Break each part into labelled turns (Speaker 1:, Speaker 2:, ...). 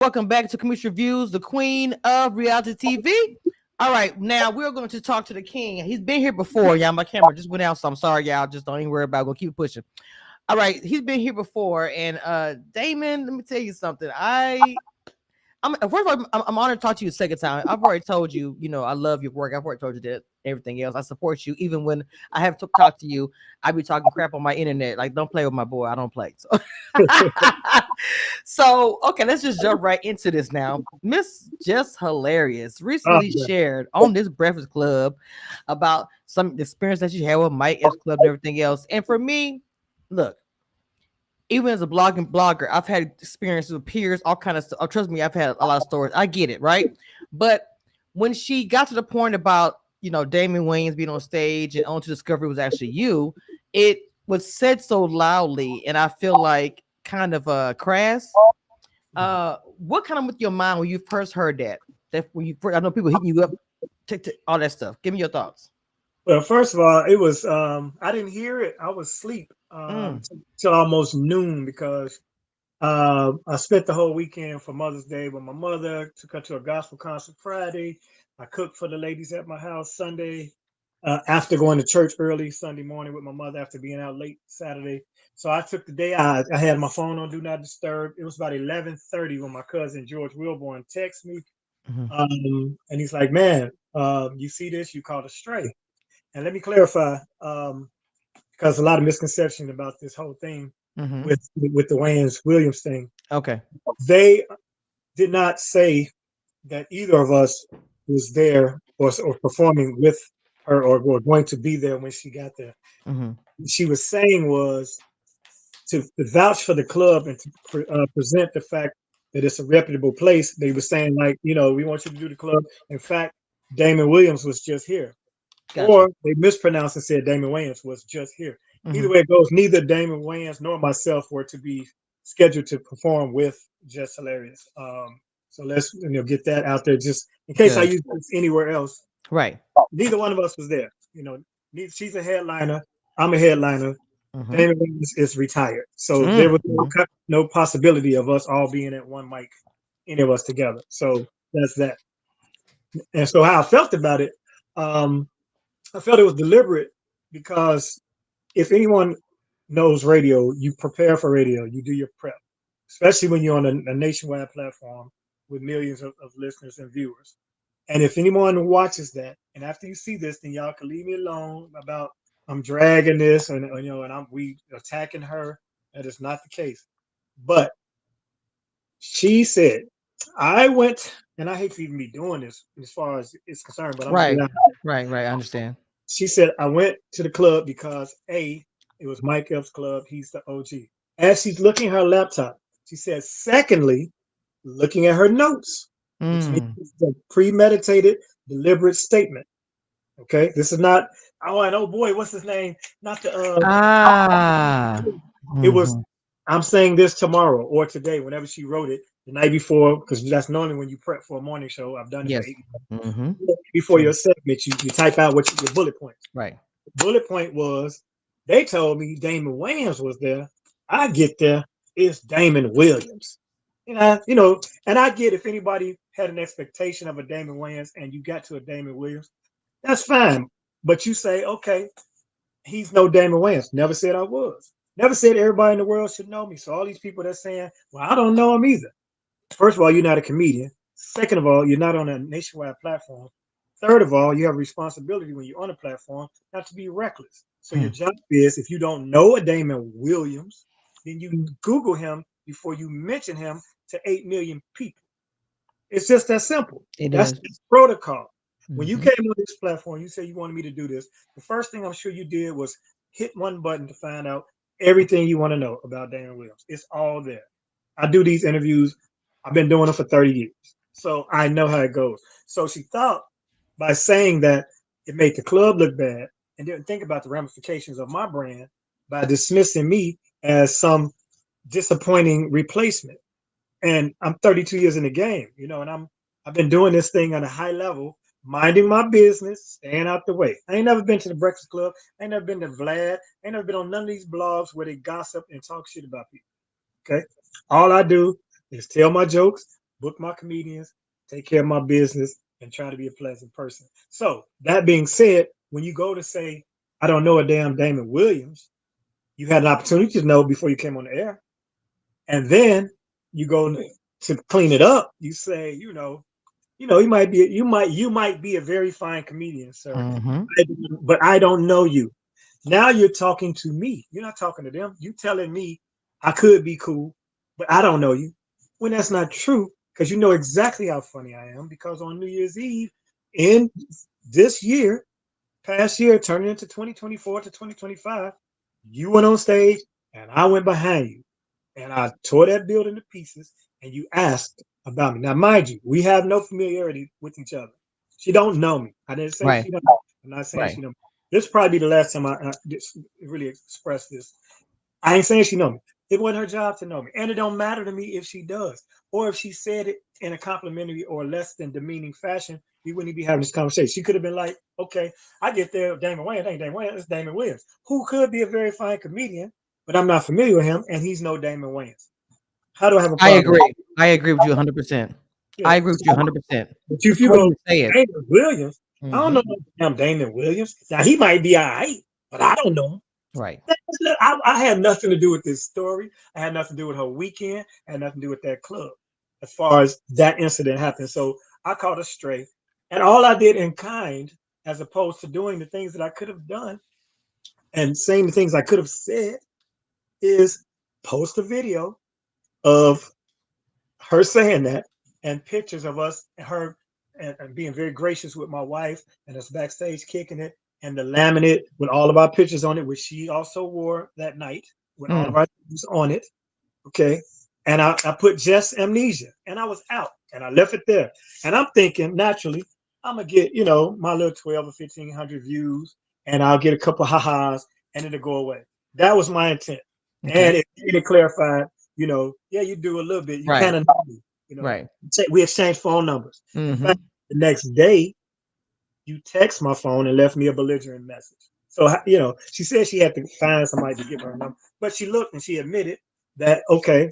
Speaker 1: Welcome back to Cameshiareviews, the queen of reality TV. All right, now we're going to talk to the king. He's been here before, y'all. My camera just went out, so I'm sorry, y'all. Just don't even worry about it. We'll keep pushing. All right, he's been here before, and Damon, let me tell you something. First of all, I'm honored to talk to you a second time. I've already told you, I love your work. I've already told you that everything else. I support you, even when I have to talk to you. I be talking crap on my internet. Like, don't play with my boy. I don't play. So, so okay, let's just jump right into this now. Miss Just Hilarious
Speaker 2: Oh,
Speaker 1: recently
Speaker 2: yeah.
Speaker 1: shared on this Breakfast Club about some experience that she had with Mike Epps Club and everything else. And for me, look, even as a blogger, I've had experiences with peers, all kind of stuff. Oh, trust me, I've had a lot of stories. I get it, right? But when she got to the point about Damon Williams being on stage and On to Discovery was actually you, it was said so loudly, and I feel like kind of crass. What kind of with your mind when you first heard that? That when you first, I know people hitting you up, all that stuff. Give me your thoughts.
Speaker 2: Well, first of all, it was I didn't hear it. I was asleep
Speaker 1: Mm,
Speaker 2: till almost noon because I spent the whole weekend for Mother's Day with my mother. Took her to a gospel concert Friday. I cooked for the ladies at my house Sunday. After going to church early Sunday morning with my mother after being out late Saturday. So I took the day. I had my phone on Do Not Disturb. It was about 11:30 when my cousin George Wilborn texted me.
Speaker 1: mhm,
Speaker 2: And he's like, man, you see this? You caught a stray. And let me clarify, because a lot of misconception about this whole thing
Speaker 1: mhm.
Speaker 2: with the Wayans Williams thing.
Speaker 1: Okay.
Speaker 2: They did not say that either of us was there or performing with her or were going to be there when she got there.
Speaker 1: Mhm.
Speaker 2: What she was saying was to vouch for the club and to present the fact that it's a reputable place. They were saying like, we want you to do the club. In fact, Damon Williams was just here,
Speaker 1: Gotcha.
Speaker 2: or they mispronounced and said Damon Wayans was just here. Either
Speaker 1: Mhm.
Speaker 2: way it goes, neither Damon Wayans nor myself were to be scheduled to perform with Just Hilarious. So let's get that out there just in case I
Speaker 1: Good.
Speaker 2: use this anywhere else.
Speaker 1: Right.
Speaker 2: Neither one of us was there. She's a headliner. I'm a headliner.
Speaker 1: Mhm.
Speaker 2: Damon Williams is retired, so there was
Speaker 1: Mhm.
Speaker 2: no possibility of us all being at one mic, any of us together. So that's that. And so how I felt about it, um, I felt it was deliberate because if anyone knows radio, you prepare for radio, you do your prep, especially when you're on a nationwide platform with millions of listeners and viewers. And if anyone watches that, and after you see this, then y'all can leave me alone about I'm dragging this, and we attacking her. That is not the case. But she said, I went, and I hate to even be doing this as far as it's concerned, but I'm gonna
Speaker 1: Right.
Speaker 2: get out.
Speaker 1: Right. Right. I understand.
Speaker 2: She said, I went to the club because A, it was Mike Epps' club. He's the OG. As she's looking at her laptop, she said, secondly, looking at her notes, which means
Speaker 1: Mm.
Speaker 2: it's a premeditated, deliberate statement. Okay. This is not, oh, and oh boy, what's his name? Not the,
Speaker 1: Ah.
Speaker 2: it was,
Speaker 1: Mhm.
Speaker 2: I'm saying this tomorrow or today, whenever she wrote it, the night before, because that's normally when you prep for a morning show. I've done it for
Speaker 1: Yes.
Speaker 2: 8 months.
Speaker 1: Mhm.
Speaker 2: Before
Speaker 1: True.
Speaker 2: your segment, you type out your bullet points.
Speaker 1: Right.
Speaker 2: Bullet point was they told me Damon Williams was there. I get there, it's Damon Williams. And I get if anybody had an expectation of a Damon Williams and you got to a Damon Williams, that's fine. But you say, okay, he's no Damon Williams. Never said I was. Never said everybody in the world should know me. So all these people that's saying, well, I don't know him either. First of all, you're not a comedian. Second of all, you're not on a nationwide platform. Third of all, you have a responsibility when you're on a platform not to be reckless. So your
Speaker 1: Hmm.
Speaker 2: job is, if you don't know a Damon Williams, then you Google him before you mention him to 8 million people. It's just that simple.
Speaker 1: It
Speaker 2: That's
Speaker 1: is.
Speaker 2: protocol. When you
Speaker 1: Mhm.
Speaker 2: came on this platform, you said you wanted me to do this. The first thing I'm sure you did was hit one button to find out everything you want to know about Damon Williams. It's all there. I do these interviews. I've been doing them for 30 years. So I know how it goes. So she thought by saying that it made the club look bad and didn't think about the ramifications of my brand by dismissing me as some disappointing replacement. And I'm 32 years in the game, and I've been doing this thing on a high level, minding my business, staying out the way. I ain't never been to the Breakfast Club. I ain't never been to Vlad. I ain't never been on none of these blogs where they gossip and talk shit about people. Okay. All I do is tell my jokes. book my comedians, take care of my business, and try to be a pleasant person. So that being said, when you go to say, I don't know a damn Damon Williams, you had an opportunity to know before you came on the air. And then you go to clean it up. You say, you might be a very fine comedian, sir,
Speaker 1: Mm-hmm.
Speaker 2: but I don't know you. Now you're talking to me. You're not talking to them. You telling me I could be cool, but I don't know you. When that's not true, because you know exactly how funny I am. Because on New Year's Eve in this year, past year, turning into 2024 to 2025, you went on stage and I went behind you and I tore that building to pieces and you asked about me. Now, mind you, we have no familiarity with each other. She don't know me. I didn't say
Speaker 1: Right.
Speaker 2: she don't. I'm not saying
Speaker 1: Right.
Speaker 2: she don't. This probably be the last time I really express this. I ain't saying she know me. It wasn't her job to know me, and it don't matter to me if she does or if she said it in a complimentary or less than demeaning fashion. We wouldn't be having this conversation. She could have been like, "Okay, I get there, Damon Wayans. Ain't Damon Wayans? It's Damon Williams, who could be a very fine comedian, but I'm not familiar with him, and he's no Damon Wayans. How do I have a
Speaker 1: I
Speaker 2: problem with
Speaker 1: agree. I agree with you 100%.
Speaker 2: that?
Speaker 1: I
Speaker 2: Yeah.
Speaker 1: agree with you 100%.
Speaker 2: But if
Speaker 1: Just the
Speaker 2: you
Speaker 1: way
Speaker 2: go
Speaker 1: you say it.
Speaker 2: Damon Williams, I don't
Speaker 1: Mm-hmm.
Speaker 2: know no damn Damon Williams. Now he might be all right, but I don't know him.
Speaker 1: Right.
Speaker 2: I had nothing to do with this story. I had nothing to do with her weekend. I had nothing to do with that club as far as that incident happened. So I caught her straight. And all I did in kind, as opposed to doing the things that I could have done and saying the things I could have said, is post a video of her saying that and pictures of us, her, and being very gracious with my wife and us backstage kicking it and the laminate with all of our pictures on it, which she also wore that night with all of
Speaker 1: Mm.
Speaker 2: our pictures on it. Okay. And I put Jess Amnesia and I was out and I left it there. And I'm thinking naturally, I'm gonna get, my little 12 or 1500 views and I'll get a couple of ha-has and it'll go away. That was my intent.
Speaker 1: Okay.
Speaker 2: And it clarified, yeah, you do a little bit. You
Speaker 1: Right.
Speaker 2: kind of know me, you know.
Speaker 1: Right.
Speaker 2: We exchanged phone numbers. In
Speaker 1: Mm-hmm.
Speaker 2: fact, the next day, you text my phone and left me a belligerent message. So, she said she had to find somebody to give her a number, but she looked and she admitted that, okay,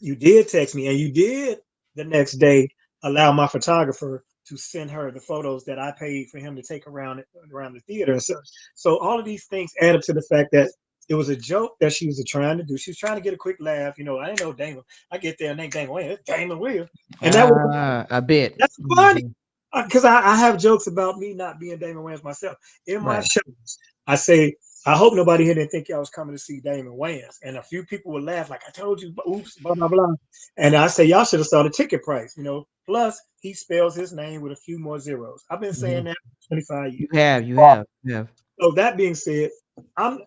Speaker 2: you did text me and you did the next day allow my photographer to send her the photos that I paid for him to take around the theater and such. So all of these things add up to the fact that it was a joke that she was trying to do. She was trying to get a quick laugh. I didn't know Damon. I get there and ain't Damon Williams. It's Damon Williams. And
Speaker 1: A bit.
Speaker 2: that's funny.
Speaker 1: Mm-hmm.
Speaker 2: Because I have jokes about me not being Damon Wayans myself. In my
Speaker 1: Right.
Speaker 2: shows, I say, I hope nobody here didn't think I was coming to see Damon Wayans. And a few people would laugh, like, I told you, oops, blah, blah, blah. And I say, y'all should have saw the ticket price, Plus, he spells his name with a few more zeros. I've been saying
Speaker 1: Mm-hmm.
Speaker 2: that for 25
Speaker 1: You
Speaker 2: years.
Speaker 1: have. You have. You have.
Speaker 2: So that being said, I'm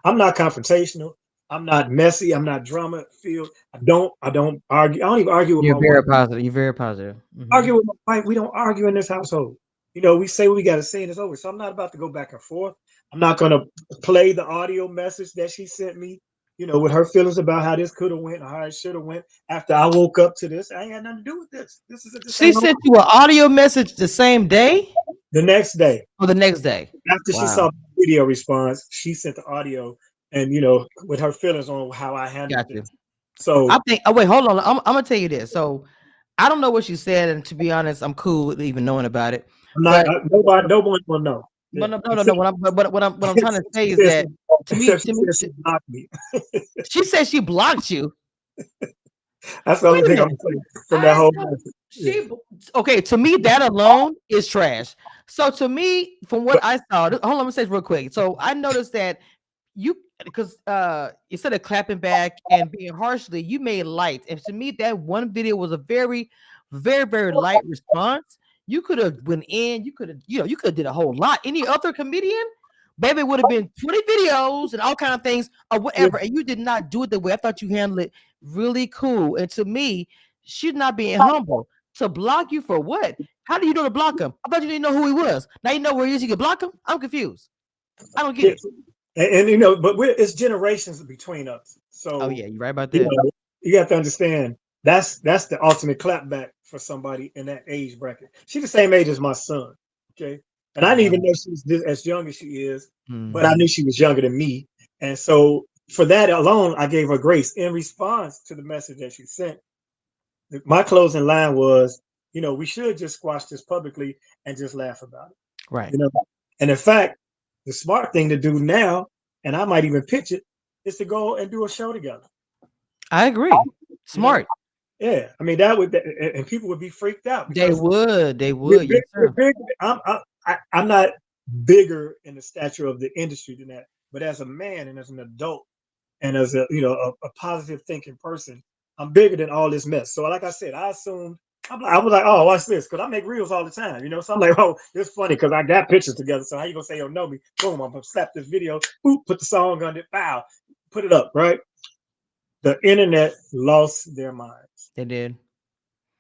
Speaker 2: I'm not confrontational. I'm not messy. I'm not drama filled. I don't argue. I don't even argue with
Speaker 1: You're
Speaker 2: my wife.
Speaker 1: very positive. You're very positive. Mm-hmm.
Speaker 2: Argue with my wife. We don't argue in this household. We say what we got to say and it's over. So I'm not about to go back and forth. I'm not going to play the audio message that she sent me, with her feelings about how this could have went or how it should have went after I woke up to this. I ain't had nothing to do with this. This
Speaker 1: She
Speaker 2: ain't no
Speaker 1: sent you an audio message the same day
Speaker 2: the next day.
Speaker 1: or the next day?
Speaker 2: After she
Speaker 1: Wow.
Speaker 2: saw the video response, she sent the audio and with her feelings on how I handled
Speaker 1: Got you.
Speaker 2: this. So
Speaker 1: I think. Oh wait, hold on. I'm gonna tell you this. So I don't know what she said, and to be honest, I'm cool with even knowing about it.
Speaker 2: I'm not
Speaker 1: But
Speaker 2: no one will know.
Speaker 1: but
Speaker 2: Yeah.
Speaker 1: no, no, no, no. What I'm trying to say is
Speaker 2: Except
Speaker 1: that
Speaker 2: she says she blocked me.
Speaker 1: she said she blocked you.
Speaker 2: That's the
Speaker 1: Wait
Speaker 2: only
Speaker 1: a
Speaker 2: thing I'm
Speaker 1: minute.
Speaker 2: saying from that
Speaker 1: I
Speaker 2: whole
Speaker 1: thought
Speaker 2: message. Yeah.
Speaker 1: she okay. To me, that alone is trash. So to me, from what
Speaker 2: But
Speaker 1: I saw, hold on, let me say this real quick. So I noticed that you because instead of clapping back and being harshly, you made light. And to me, that one video was a very, very, very light response. You could have went in, you could have, you could have did a whole lot. Any other comedian, baby, would have been 20 videos and all kind of things or
Speaker 2: yeah,
Speaker 1: whatever. And you did not do it the way I thought you handled it really cool. And to me, she's not being humble. To block you for what? How do you know to block him? I thought you didn't know who he was. Now you know where he is. You can block him. I'm confused. I don't get
Speaker 2: yeah.
Speaker 1: it.
Speaker 2: And but it's generations between us.
Speaker 1: Oh
Speaker 2: So
Speaker 1: yeah, you're right about
Speaker 2: you
Speaker 1: that.
Speaker 2: know, you have to understand that's the ultimate clapback for somebody in that age bracket. She's the same age as my son. Okay. And I didn't even know she was as young as she is, but I
Speaker 1: Mhm.
Speaker 2: knew she was younger than me. And so for that alone, I gave her grace in response to the message that she sent. My closing line was, we should just squash this publicly and just laugh about it.
Speaker 1: Right.
Speaker 2: You know, and in fact, the smart thing to do now, and I might even pitch it, is to go and do a show together.
Speaker 1: I agree.
Speaker 2: You know,
Speaker 1: Smart.
Speaker 2: yeah. I mean, that would, and people would be freaked out
Speaker 1: They
Speaker 2: because
Speaker 1: would. They
Speaker 2: we're
Speaker 1: would.
Speaker 2: big.
Speaker 1: Yes,
Speaker 2: We're
Speaker 1: sir.
Speaker 2: big. I'm not bigger in the stature of the industry than that, but as a man and as an adult and as a positive thinking person, I'm bigger than all this mess. So like I said, I assumed I was like, oh, what's this? Because I make reels all the time, So I'm like, oh, it's funny because I got pictures together. So how you gonna say you don't know me? Boom, I'm gonna slap this video, boop, put the song on it, pow, put it up, right? The internet lost their minds.
Speaker 1: They did.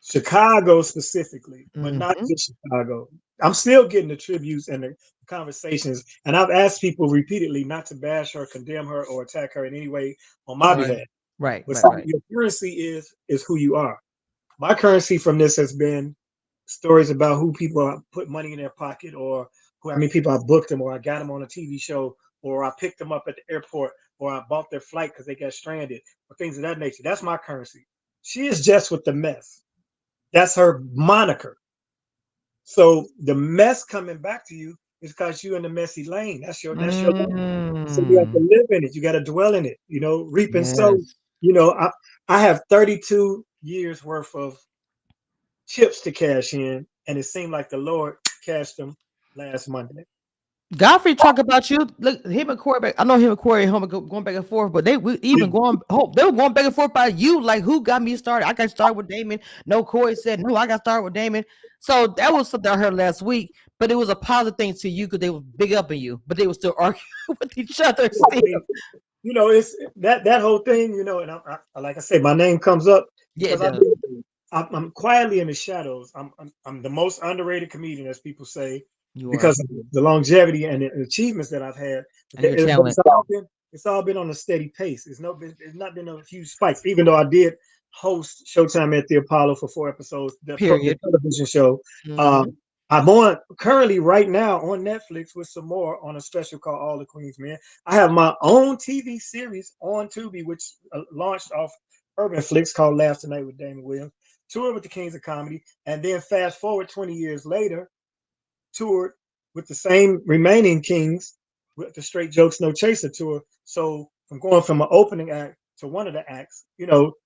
Speaker 2: Chicago specifically, but not
Speaker 1: Hmm.
Speaker 2: just Chicago. I'm still getting the tributes and the conversations, and I've asked people repeatedly not to bash her, condemn her, or attack her in any way on my
Speaker 1: Right.
Speaker 2: behalf.
Speaker 1: Right.
Speaker 2: But
Speaker 1: Right. Right.
Speaker 2: your currency is who you are. My currency from this has been stories about who people put money in their pocket, or who I mean people I booked them, or I got them on a TV show, or I picked them up at the airport, or I bought their flight because they got stranded, or things of that nature. That's my currency. She is just with the mess. That's her moniker. So the mess coming back to you is because you're in the messy lane. That's your lane. So you have to
Speaker 1: Mm.
Speaker 2: live in it. You got to dwell in it. Reap and sow.
Speaker 1: Yes.
Speaker 2: You know, I I have 32 years worth of chips to cash in, and it seemed like the Lord cashed them last Monday.
Speaker 1: Godfrey talk about you. Look, him and Corey. I know him and Corey home going back and forth, but they we
Speaker 2: Yeah,
Speaker 1: even going. They were going back and forth by you. Like, who got me started? I got started with Damon. No, Corey said no. I got started with Damon. So that was something I heard last week. But it was a positive thing to you because they were big up in you, but they were still arguing with each other
Speaker 2: yeah. I
Speaker 1: still.
Speaker 2: mean, it's that whole thing. And like I said, my name comes up
Speaker 1: Yeah, it
Speaker 2: because
Speaker 1: does.
Speaker 2: I'm quietly in the shadows. I'm the most underrated comedian, as people say,
Speaker 1: You are,
Speaker 2: because of the longevity and the achievements that I've had.
Speaker 1: and your
Speaker 2: But
Speaker 1: talent.
Speaker 2: it's all been on a steady pace. It's not been a huge spikes. Even though I did host Showtime at the Apollo for 4 episodes, the
Speaker 1: Period.
Speaker 2: television show.
Speaker 1: Hmm.
Speaker 2: Um, I'm on currently right now on Netflix with some more on a special called All the Queen's Men. I have my own TV series on Tubi, which launched off Urban Flicks called Laugh Tonight with Damon Williams. Toured with the Kings of Comedy, and then fast forward 20 years later, toured with the same remaining Kings with the Straight Jokes No Chaser tour. So from going from an opening act to one of the acts,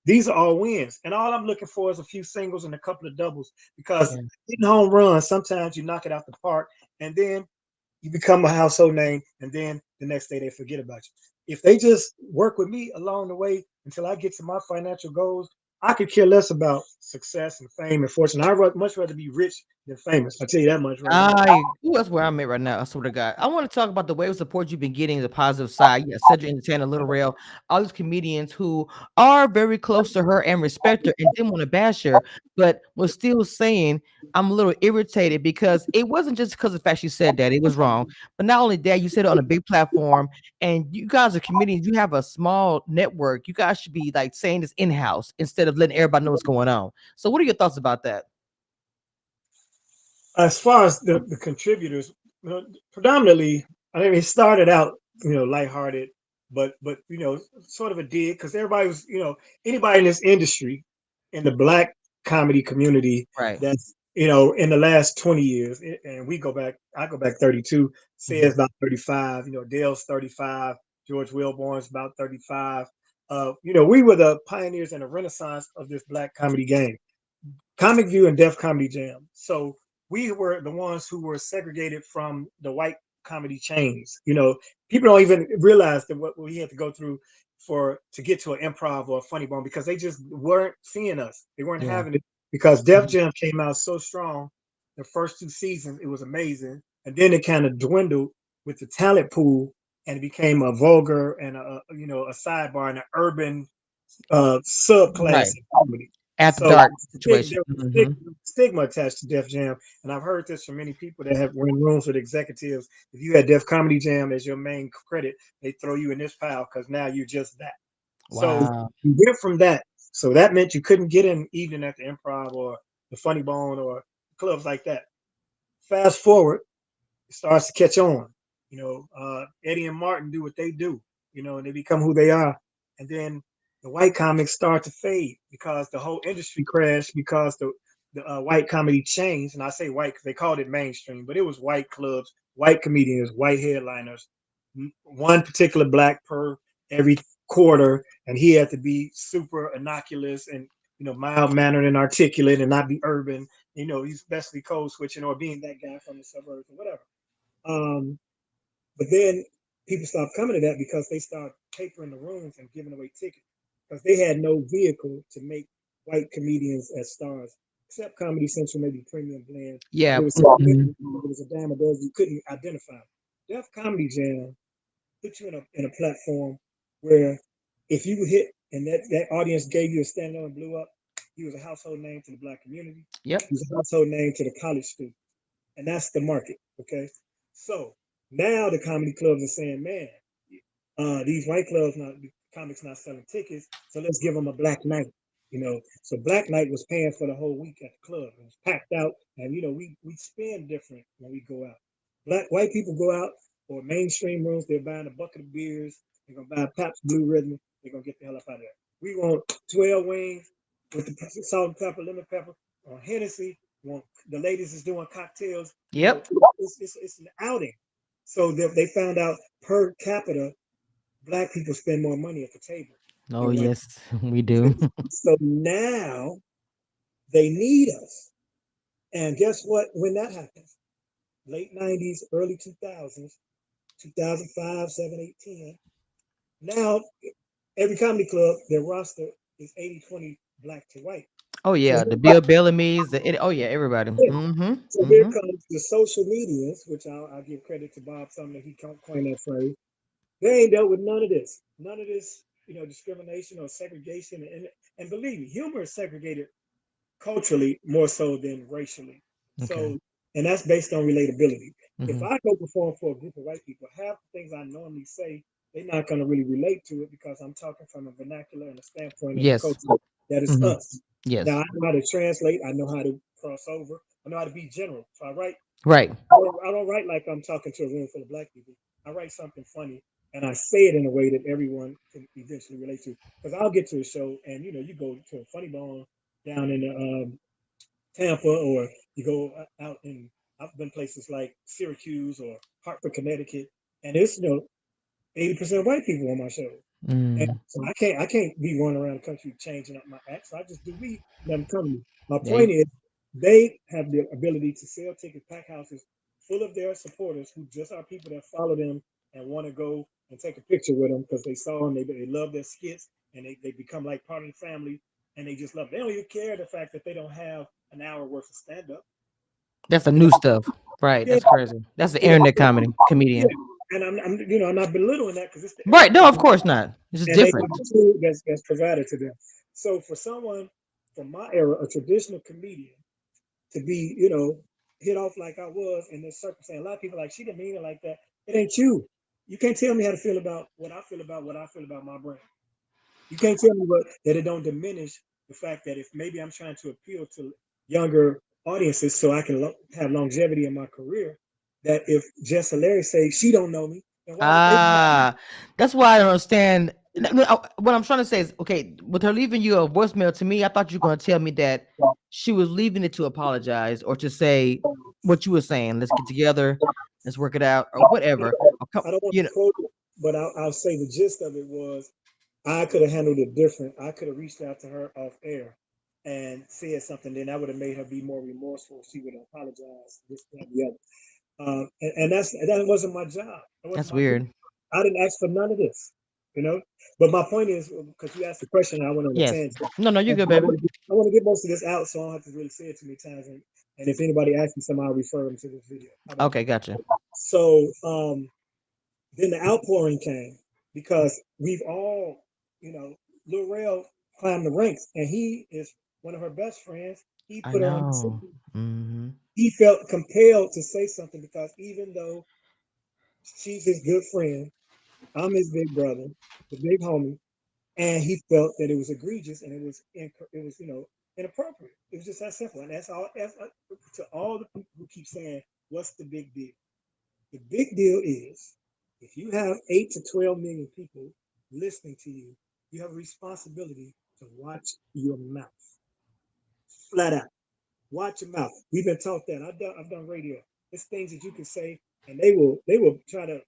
Speaker 2: these are all wins. And all I'm looking for is a few singles and a couple of doubles, because
Speaker 1: Yeah.
Speaker 2: hitting home runs, sometimes you knock it out the park and then you become a household name, and then the next day they forget about you. If they just work with me along the way until I get to my financial goals, I could care less about success and fame and fortune. I'd much rather be rich than famous. I tell you that much right now.
Speaker 1: That's where I'm at right now. I swear to God. I want to talk about the wave of support you've been getting, the positive side. Yeah, Cedric Entertainer, Little Rail, all these comedians who are very close to her and respect her and didn't want to bash her, but was still saying, I'm a little irritated because it wasn't just because of the fact she said that. It was wrong. But not only that, you said it on a big platform, and you guys are comedians. You have a small network. You guys should be like saying this in-house instead of letting everybody know what's going on. So what are your thoughts about that?
Speaker 2: As far as the contributors, predominantly, I mean, it started out, lighthearted, but sort of a dig, because everybody was, anybody in this industry, in the black comedy community,
Speaker 1: Right.
Speaker 2: that's in the last 20 years, and I go back 32,
Speaker 1: Mhm.
Speaker 2: says about 35, Dale's 35, George Wilborn's about 35. We were the pioneers and the renaissance of this black comedy game. Comic View and Def Comedy Jam. So we were the ones who were segregated from the white comedy chains. People don't even realize that what we had to go through to get to an improv or a funny bone, because they just weren't seeing us. They weren't
Speaker 1: Yeah.
Speaker 2: having it, because Def
Speaker 1: Mhm.
Speaker 2: Jam came out so strong. The first 2 seasons, it was amazing, and then it kind of dwindled with the talent pool, and it became a vulgar and a sidebar and an urban subclass
Speaker 1: Right.
Speaker 2: in comedy.
Speaker 1: After
Speaker 2: So
Speaker 1: dark
Speaker 2: there
Speaker 1: situation.
Speaker 2: was a
Speaker 1: Mhm.
Speaker 2: stigma attached to Def Jam, and I've heard this from many people that were in rooms with executives. If you had Def Comedy Jam as your main credit, they throw you in this pile because now you're just that. So
Speaker 1: Wow.
Speaker 2: you went from that. So that meant you couldn't get in evening at the Improv or the Funny Bone or clubs like that. Fast forward, it starts to catch on. Eddie and Martin do what they do, and they become who they are. And then the white comics start to fade because the whole industry crashed because the white comedy changed. And I say white because they called it mainstream, but it was white clubs, white comedians, white headliners, one particular black per every quarter, and he had to be super innocuous and mild mannered and articulate and not be urban. He's basically code switching or being that guy from the suburbs or whatever. Um, but then people stopped coming to that because they started papering the rooms and giving away tickets because they had no vehicle to make white comedians as stars, except Comedy Central, maybe Premium Blend. But
Speaker 1: Yeah.
Speaker 2: it was
Speaker 1: Mhm.
Speaker 2: it was a dime a dozen. You couldn't identify them. Def Comedy Jam put you in a platform where if you hit and that audience gave you a standing and blew up, he was a household name to the black community.
Speaker 1: Yep.
Speaker 2: He was a household name to the college student, and that's the market. Okay, so now the comedy clubs are saying, man, these white clubs not comics not selling tickets, so let's give them a black night. So black night was paying for the whole week at the club. It was packed out, and we spend different when we go out. Black white people go out or mainstream rooms. They're buying a bucket of beers. They're gonna buy a Pabst Blue Ribbon. They're gonna get the hell up out of there. We want 12 wings with the salt and pepper, lemon pepper, on Hennessy. We want the ladies is doing cocktails.
Speaker 1: Yep.
Speaker 2: It's an outing. So they found out per capita black people spend more money at the table
Speaker 1: Oh
Speaker 2: than white
Speaker 1: yes, we do.
Speaker 2: people. So now they need us. And guess what? When that happens, late 90s, early 2000s, 2005, 7, 8, 10. Now, every comedy club, their roster is 80-20 black to white.
Speaker 1: Oh
Speaker 2: So,
Speaker 1: yeah, the Bill Bellamy's. Oh yeah, everybody.
Speaker 2: yeah.
Speaker 1: Mm-hmm.
Speaker 2: So here
Speaker 1: Mm-hmm.
Speaker 2: comes the social medias, which I'll give credit to Bob Sumner. He coined that phrase. They ain't dealt with none of this, discrimination or segregation. And believe me, humor is segregated culturally more so than racially.
Speaker 1: Okay.
Speaker 2: So, and that's based on relatability. If
Speaker 1: Mm-hmm.
Speaker 2: I go perform for a group of white people, half the things I normally say, they're not going to really relate to it because I'm talking from a vernacular and a standpoint of the
Speaker 1: Yes.
Speaker 2: culture that is
Speaker 1: Mm-hmm.
Speaker 2: us. Now,
Speaker 1: Yes.
Speaker 2: I know how to translate, I know how to cross over, I know how to be general. So
Speaker 1: Right.
Speaker 2: I don't write like I'm talking to a room full of black people. I write something funny and I say it in a way that everyone can eventually relate to. Because I'll get to a show and you go to a funny bone down in Tampa, or you go out in I've been places like Syracuse or Hartford, Connecticut, and it's 80% white people on my show. And
Speaker 1: Mm.
Speaker 2: so I can't be running around the country changing up my act. So I just do me, let them come to me. My
Speaker 1: Yeah.
Speaker 2: point is they have the ability to sell tickets, pack houses full of their supporters who just are people that follow them and want to go and take a picture with them because they saw them, they love their skits, and they become like part of the family, and they just love it. They don't even care the fact that they don't have an hour worth of stand up.
Speaker 1: That's the
Speaker 2: You know,
Speaker 1: new stuff. Right.
Speaker 2: yeah,
Speaker 1: That's crazy. That's the
Speaker 2: yeah,
Speaker 1: internet comedy
Speaker 2: yeah.
Speaker 1: comedian.
Speaker 2: And I'm not belittling that because it's the era
Speaker 1: Right. No,
Speaker 2: for
Speaker 1: of
Speaker 2: them,
Speaker 1: course not. It's just
Speaker 2: and they
Speaker 1: different.
Speaker 2: got a tool that's provided to them. So for someone from my era, a traditional comedian, to be, hit off like I was in this circumstance, a lot of people are like, she didn't mean it like that. It ain't you. You can't tell me how to feel about what I feel about what I feel about my brand. You can't tell me that it don't diminish the fact that if maybe I'm trying to appeal to younger audiences so I can have longevity in my career, that if Jess and Larry say she don't know me, then why would they?
Speaker 1: Ah, that's why I don't understand. What I'm trying to say is, okay, with her leaving you a voicemail to me, I thought you were going to tell me that she was leaving it to apologize or to say what you were saying. Let's get together, let's work it out, or whatever. Or come,
Speaker 2: I don't want
Speaker 1: you
Speaker 2: to
Speaker 1: know,
Speaker 2: quote it, but I'll say the gist of it was I could have handled it different. I could have reached out to her off air and said something. Then I would have made her be more remorseful. She would have apologized, this, that, and the other. And that wasn't my job. That wasn't
Speaker 1: that's
Speaker 2: my duty.
Speaker 1: weird.
Speaker 2: I didn't ask for none of this, you know. But my point is, because you asked the question, I went on a
Speaker 1: Yes.
Speaker 2: tangent.
Speaker 1: No, no, you're
Speaker 2: And
Speaker 1: good, baby.
Speaker 2: I want to get most of this out, so I don't have to really say it too many times. And if anybody asks me something, I'll refer them to this video. How about
Speaker 1: Okay,
Speaker 2: that?
Speaker 1: gotcha.
Speaker 2: So then the outpouring came because we've all, Lil Rel climbed the ranks, and he is one of her best friends. He
Speaker 1: I
Speaker 2: put her on the
Speaker 1: know.
Speaker 2: team.
Speaker 1: Hmm.
Speaker 2: He felt compelled to say something because even though she's his good friend, I'm his big brother, the big homie, and he felt that it was egregious and it was inappropriate. It was just that simple, and that's all. To all the people who keep saying, "What's the big deal?" The big deal is if you have 8 to 12 million people listening to you, You have a responsibility to watch your mouth, flat out. Watch your mouth. We've been taught that. I've done radio. There's things that you can say, and they will try to.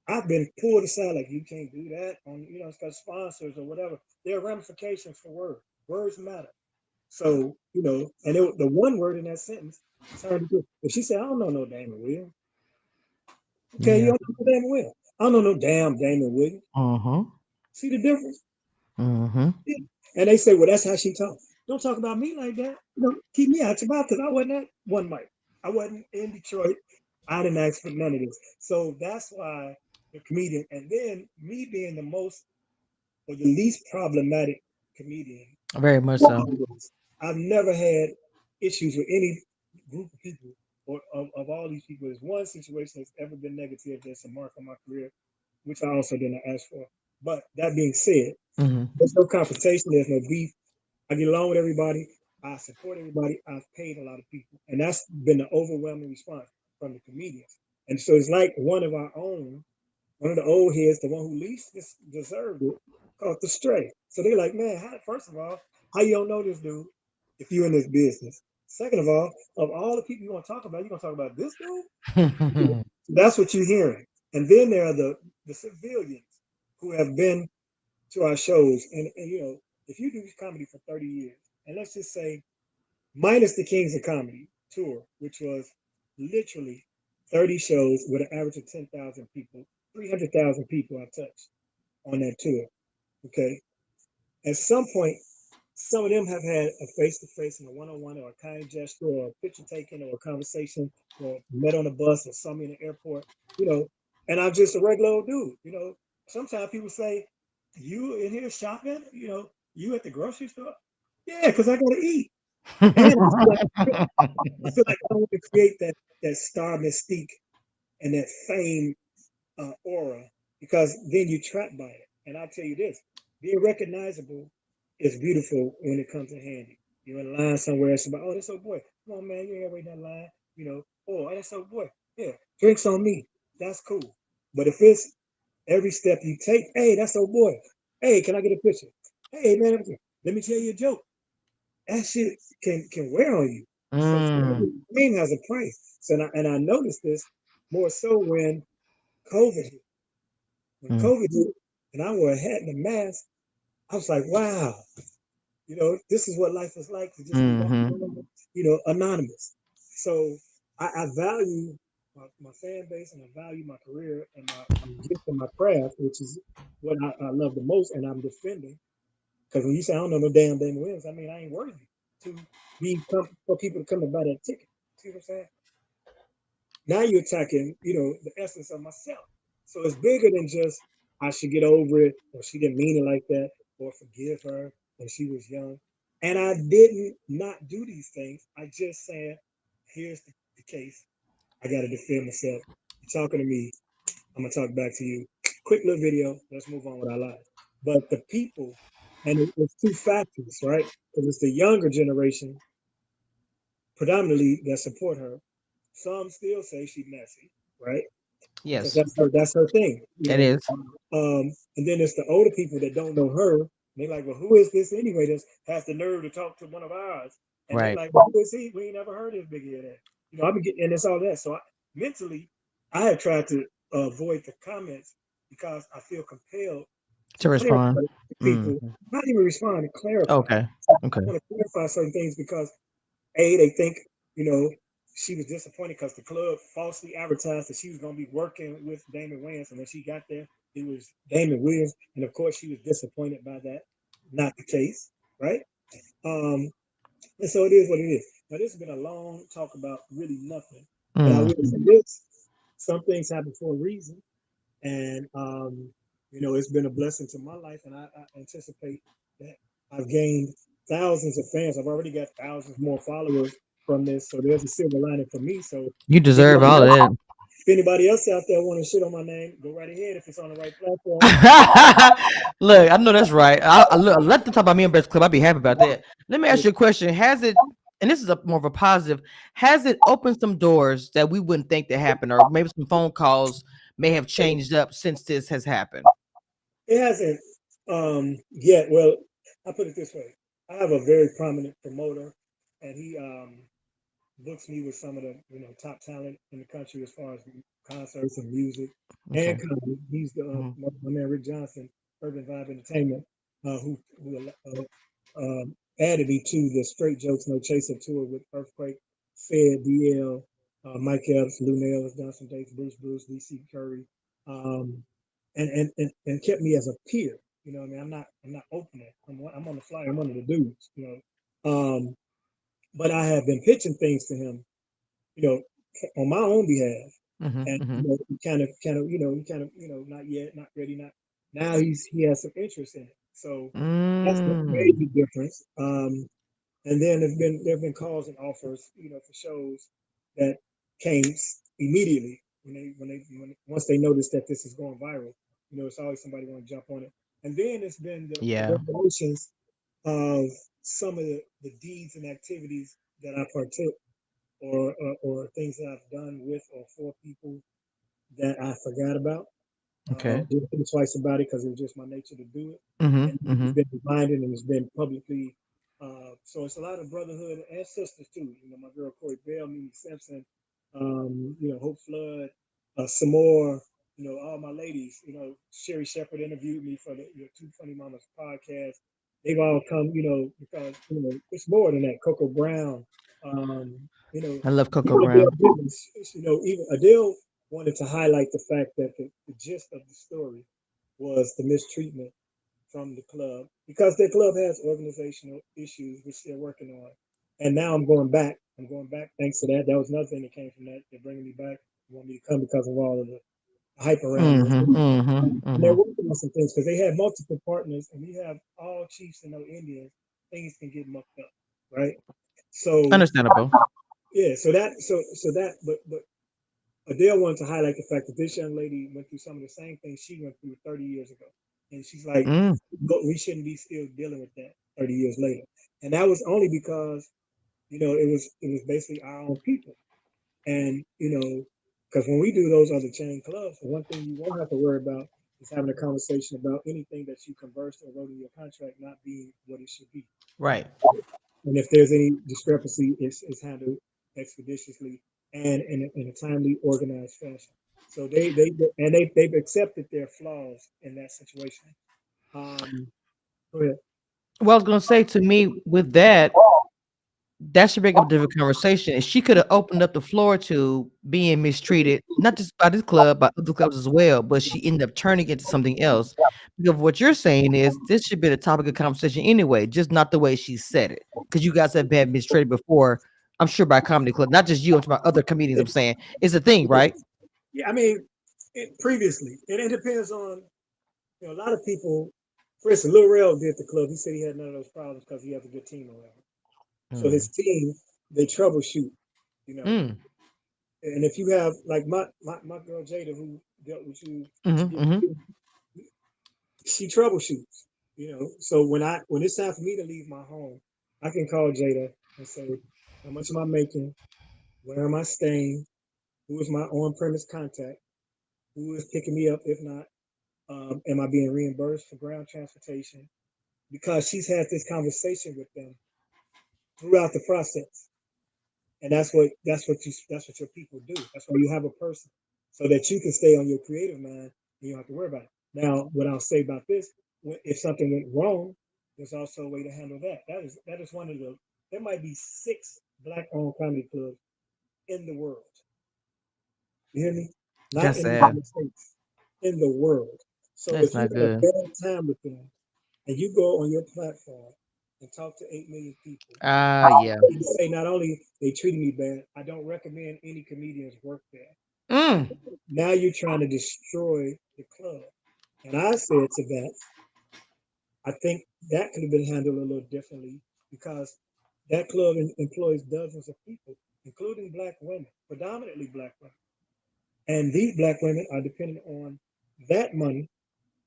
Speaker 2: I've been pulled aside like you can't do that on it's got sponsors or whatever. There are ramifications for words. Words matter. So and the one word in that sentence turned into. If she said, "I don't know no Damon Williams," okay, you
Speaker 1: Yeah.
Speaker 2: don't know Damon Williams. I don't know no damn Damon Williams.
Speaker 1: Uh-huh.
Speaker 2: See the difference?
Speaker 1: Uh-huh.
Speaker 2: Yeah. And they say, well, that's how she talks. Don't talk about me like that. Keep me out your mouth because I wasn't at one mic. I wasn't in Detroit. I didn't ask for none of this. So that's why the comedian, and then me being the most or the least problematic comedian,
Speaker 1: Very much so.
Speaker 2: I've never had issues with any group of people or of all these people. There's one situation that's ever been negative that's a mark on my career, which I also didn't ask for. But that being said,
Speaker 1: Mm-hmm.
Speaker 2: there's no confrontation. There's no beef. I get along with everybody. I support everybody. I've paid a lot of people. And that's been the overwhelming response from the comedians. And so it's like one of our own, one of the old heads, the one who least deserved it, called the stray. So they're like, man, first of all, how you don't know this dude if you're in this business? Second of all the people you're going to talk about, you're going to talk about this dude? That's what you're hearing. And then there are the civilians who have been to our shows. And if you do comedy for 30 years, and let's just say, minus the Kings of Comedy tour, which was literally 30 shows with an average of 10,000 people, 300,000 people I touched on that tour. Okay. At some point, some of them have had a face to face and a one on one or a kind gesture or a picture taken or a conversation or met on a bus or saw me in the airport, you know, and I'm just a regular old dude. Sometimes people say, you in here shopping, you at the grocery store? Yeah, because I gotta eat. And I feel like I want to create that star mystique and that fame aura because then you're trapped by it. And I'll tell you this, being recognizable is beautiful when it comes in handy. You're in line somewhere, it's about, oh, that's old boy. Come on, man, you ain't waiting that line. Oh, that's old boy. Yeah, drinks on me. That's cool. But if it's every step you take, hey, that's old boy. Hey, can I get a picture? Hey, man, let me tell you a joke. That shit can wear on you. So
Speaker 1: Mm.
Speaker 2: fame has a price. So and I noticed this more so when COVID hit. When
Speaker 1: Mm.
Speaker 2: COVID hit and I wore a hat and a mask, I was like, wow, this is what life is like to just be
Speaker 1: Mm-hmm.
Speaker 2: walking around, anonymous. So I value my fan base and I value my career and my gift and my craft, which is what I love the most and I'm defending. Because when you say I don't know no damn Damon Williams, I mean I ain't worthy to for people to come and buy that ticket. See what I'm saying? Now you're attacking, the essence of myself. So it's bigger than just I should get over it, or she didn't mean it like that, or forgive her when she was young. And I didn't not do these things. I just said, here's the case. I got to defend myself. You're talking to me. I'm gonna talk back to you. Quick little video. Let's move on with our lives. But the people, and it's two factors, right? Because it's the younger generation predominantly that support her. Some still say she's messy, right? Because
Speaker 1: Yes,
Speaker 2: that's her thing,
Speaker 1: it is.
Speaker 2: And then it's the older people that don't know her. They're like, well, who is this anyway? That has the nerve to talk to one of ours? And they're
Speaker 1: Right.
Speaker 2: like, well, who is he? We ain't never heard of this big head. I've been getting, and it's all that. So mentally, I have tried to avoid the comments because I feel compelled to
Speaker 1: To
Speaker 2: clarify
Speaker 1: respond.
Speaker 2: to
Speaker 1: Mm.
Speaker 2: people, not even respond, to clarify.
Speaker 1: Okay.
Speaker 2: I
Speaker 1: Okay.
Speaker 2: want to clarify certain things because they think, you know, she was disappointed because the club falsely advertised that she was going to be working with Damon Williams. And when she got there, it was Damon Williams. And of course, she was disappointed by that. Not the case, right? Um, and so it is what it is. Now, this has been a long talk about really nothing. But I will
Speaker 1: Mm.
Speaker 2: say this, some things happen for a reason. And, it's been a blessing to my life. And I anticipate that I've gained thousands of fans. I've already got thousands more followers from this. So there's a silver lining for me. So
Speaker 1: You
Speaker 2: if
Speaker 1: deserve
Speaker 2: anybody
Speaker 1: all of
Speaker 2: else,
Speaker 1: that.
Speaker 2: if anybody else out there want to shit on my name, go right ahead if it's on the right platform.
Speaker 1: Look, I know that's right. Look, let them talk about me on Best Club. I'd be happy about that. Let me ask you a question. Has it, and this is more of a positive, has it opened some doors that we wouldn't think that happened, or maybe some phone calls may have changed up since this has happened?
Speaker 2: It hasn't. Yeah, well, I put it this way. I have a very prominent promoter, and he books me with some of the top talent in the country as far as concerts and music and
Speaker 1: Okay.
Speaker 2: comedy. He's the
Speaker 1: Hmm.
Speaker 2: my man Rick Johnson, Urban Vibe Entertainment, added me to the Straight Jokes No Chaser tour with Earthquake, Fed, DL, Mike Epps, Lou Nail has done some dates, Bruce, DC Curry, um, and kept me as a peer. You know, what I mean, I'm not opening. I'm on the fly. I'm one of the dudes. But I have been pitching things to him, you know, on my own behalf,
Speaker 1: Hmm.
Speaker 2: and
Speaker 1: Hmm.
Speaker 2: he not yet, not ready, not now. He has some interest in it, so that's the
Speaker 1: Mm.
Speaker 2: major difference. And then there have been calls and offers, for shows that came immediately when once they noticed that this is going viral. It's always somebody want to jump on it, and then it's been the
Speaker 1: Yeah.
Speaker 2: revelations of some of the deeds and activities that I partook or things that I've done with or for people that I forgot about.
Speaker 1: Okay.
Speaker 2: Didn't think twice about it because it was just my nature to do it,
Speaker 1: Hmm.
Speaker 2: and it's
Speaker 1: Hmm.
Speaker 2: been reminded and it's been publicly. So it's a lot of brotherhood and sisters too. My girl Corey Bell, Mimi Simpson, Hope Flood, some more. All my ladies. Sherry Shepherd interviewed me for the Two Funny Mamas podcast. They've all come, because it's more than that. Coco Brown, um, you know,
Speaker 1: I love Coco
Speaker 2: even Adele
Speaker 1: Brown.
Speaker 2: Givens, even Adele wanted to highlight the fact that the gist of the story was the mistreatment from the club because their club has organizational issues which they're working on. And now I'm going back. I'm going back thanks to that. That was another thing that came from that. They're bringing me back. They want me to come because of all of the hype around it.
Speaker 1: Hmm. Hmm.
Speaker 2: And they're
Speaker 1: Hmm.
Speaker 2: working on some things because they have multiple partners and we have all chiefs and no Indians. Things can get mucked up, right? So
Speaker 1: Understandable.
Speaker 2: yeah, but Adele wanted to highlight the fact that this young lady went through some of the same things she went through 30 years ago. And she's like,
Speaker 1: Mm.
Speaker 2: but we shouldn't be still dealing with that 30 years later. And that was only because, it was basically our own people. And, because when we do those other chain clubs, the one thing you won't have to worry about is having a conversation about anything that you conversed or wrote in your contract not being what it should be.
Speaker 1: Right.
Speaker 2: And if there's any discrepancy, it's handled expeditiously and in a timely, organized fashion. So they've accepted their flaws in that situation. Um, Go ahead.
Speaker 1: Well, I was gonna say to me with that should bring up a different conversation. And she could have opened up the floor to being mistreated, not just by this club, but other clubs as well. But she ended up turning it to something else. Because what you're saying is this should be the topic of conversation anyway, just not the way she said it. Because you guys have been mistreated before, I'm sure by comedy club, not just you, I'm talking about other comedians. I'm saying it's a thing, right?
Speaker 2: Yeah, I mean, previously, and it depends on a lot of people. For instance, Lil Rel did the club. He said he had none of those problems because he has a good team around him. So his
Speaker 1: Mm.
Speaker 2: team, they troubleshoot, you know.
Speaker 1: Mm.
Speaker 2: And if you have like my girl Jada who dealt with you, she
Speaker 1: Hmm.
Speaker 2: did
Speaker 1: Hmm.
Speaker 2: she troubleshoots, So when it's time for me to leave my home, I can call Jada and say, how much am I making? Where am I staying? Who is my on-premise contact? Who is picking me up? If not, am I being reimbursed for ground transportation? Because she's had this conversation with them throughout the process, and that's what your people do. That's why you have a person so that you can stay on your creative mind and you don't have to worry about it. Now, what I'll say about this, if something went wrong, there's also a way to handle that. That is one of the. There might be 6 black-owned comedy clubs in the world. You hear me? Not
Speaker 1: That's
Speaker 2: in the
Speaker 1: sad.
Speaker 2: United States, in the world. So
Speaker 1: That's
Speaker 2: if you
Speaker 1: not
Speaker 2: have a
Speaker 1: good.
Speaker 2: bad time with them and you go on your platform and talk to 8 million people,
Speaker 1: Ah, yeah.
Speaker 2: you say not only they treated me bad, I don't recommend any comedians work there.
Speaker 1: Mm.
Speaker 2: Now you're trying to destroy the club. And I said to that, I think that could have been handled a little differently because that club employs dozens of people, including black women, predominantly black women. And these black women are dependent on that money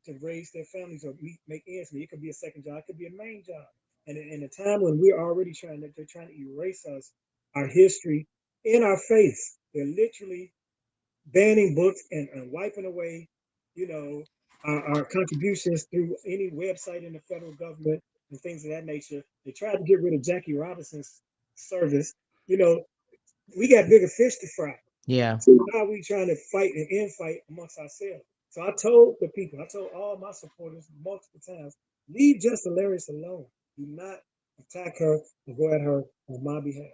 Speaker 2: to raise their families or make ends meet. It could be a second job, it could be a main job. And in a time when we're already they're trying to erase us, our history in our face. They're literally banning books and wiping away, you know, our contributions through any website in the federal government and things of that nature. They tried to get rid of Jackie Robinson's service. You know, we got bigger fish to fry.
Speaker 1: Yeah.
Speaker 2: So now we trying to fight and infight amongst ourselves. So I told the people, I told all my supporters multiple times, leave Just Hilarious alone. Do not attack her or go at her on my behalf.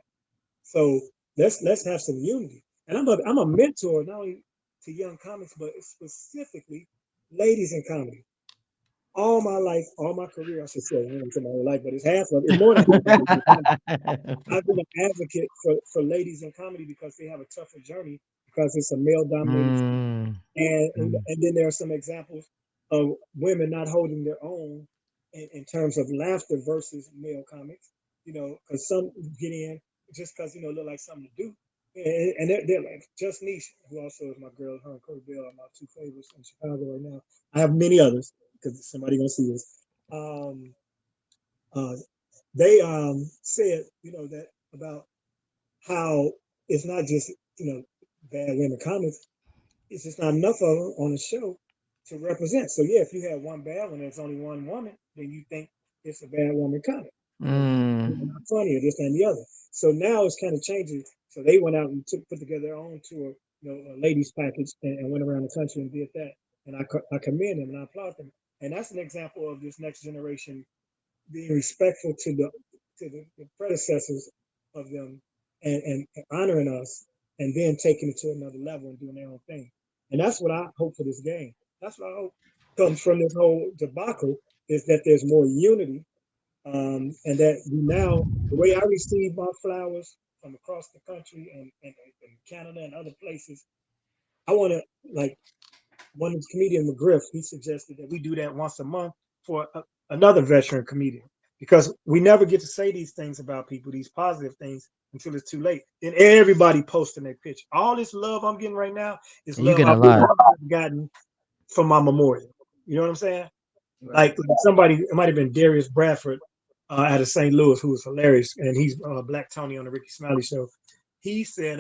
Speaker 2: So let's have some unity. And I'm a mentor not only to young comics, but specifically ladies in comedy. All my life, all my career, I should say, I don't say my whole life, but it's half of it's more than half of it. I've been an advocate for ladies in comedy because they have a tougher journey because it's a male dominated field.
Speaker 1: Mm,
Speaker 2: And then there are some examples of women not holding their own in terms of laughter versus male comics. You know, because some get in just because look like something to do, and they're like just Niche, who also is my girl. Her and Cody Bell are my two favorites in Chicago right now. I have many others because somebody gonna see this. Um, uh, they said that about how it's not just bad women comics. It's just not enough of them on the show to represent. So yeah, if you have one bad one and it's only one woman, then you think it's a bad woman comic.
Speaker 1: mm.
Speaker 2: Not funny or this and the other. So now it's kind of changing. So they went out and put together their own tour, a ladies package, and went around the country and did that. And I commend them and I applaud them. And that's an example of this next generation being respectful to the predecessors of them and honoring us and then taking it to another level and doing their own thing. And that's what I hope for this game. That's what I hope comes from this whole debacle is that there's more unity and that we now, the way I receive my flowers from across the country and Canada and other places, I want to, like, one comedian McGriff, he suggested that we do that once a month for another veteran comedian because we never get to say these things about people, these positive things, until it's too late. Then everybody posting their picture. All this love I'm getting right now is
Speaker 1: You
Speaker 2: love
Speaker 1: get a
Speaker 2: I've
Speaker 1: lot.
Speaker 2: gotten from my memorial. You know what I'm saying?
Speaker 1: Right.
Speaker 2: Like somebody, it might have been Darius Bradford out of St. Louis, who was hilarious, and he's Black Tony on the Ricky Smiley show. He said,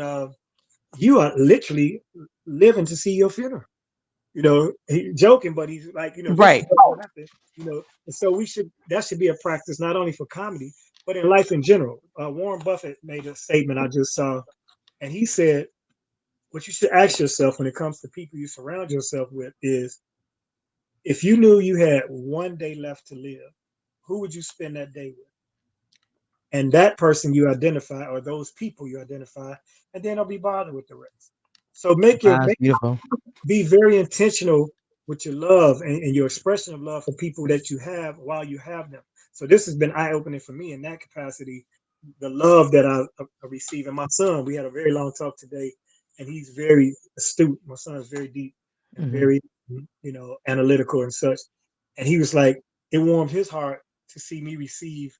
Speaker 2: "You are literally living to see your funeral." He joking, but he's like, this is
Speaker 1: Right.
Speaker 2: what happened. And so that should be a practice not only for comedy but in life in general. Warren Buffett made a statement I just saw, and he said, "What you should ask yourself when it comes to people you surround yourself with is, if you knew you had one day left to live, who would you spend that day with?" And that person you identify, or those people you identify, and then don't be bothered with the rest. So
Speaker 1: Wow, that's beautiful.
Speaker 2: be very intentional with your love and your expression of love for people that you have while you have them. So this has been eye opening for me in that capacity. The love that I receive, and my son, we had a very long talk today, and he's very astute. My son is very deep and
Speaker 1: Hmm.
Speaker 2: very, analytical and such. And he was like, it warmed his heart to see me receive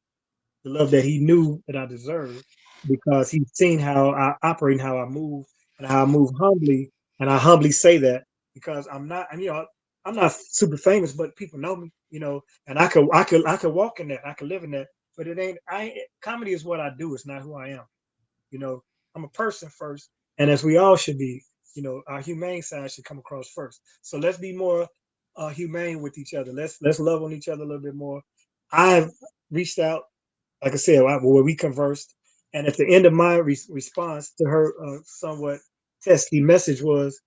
Speaker 2: the love that he knew that I deserved because he's seen how I operate and how I move and how I move humbly. And I humbly say that because I'm not, and I'm not super famous, but people know me, and I could walk in that, I could live in that, but it ain't, comedy is what I do. It's not who I am. You know, I'm a person first. And as we all should be, our humane side should come across first. So let's be more humane with each other. Let's love on each other a little bit more. I've reached out, like I said, where we conversed, and at the end of my response to her somewhat testy message was,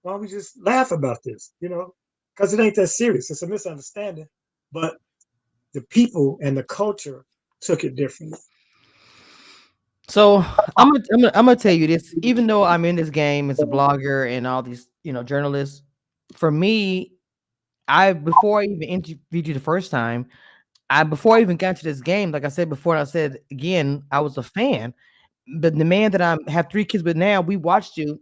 Speaker 2: "Why don't we just laugh about this? Because it ain't that serious. It's a misunderstanding, but the people and the culture took it differently."
Speaker 1: So I'm gonna tell you this. Even though I'm in this game as a blogger and all these, journalists, for me, I before I even interviewed you the first time, I before I even got to this game, like I said before, and I said again, I was a fan. But the man that I have 3 kids with now, we watched you.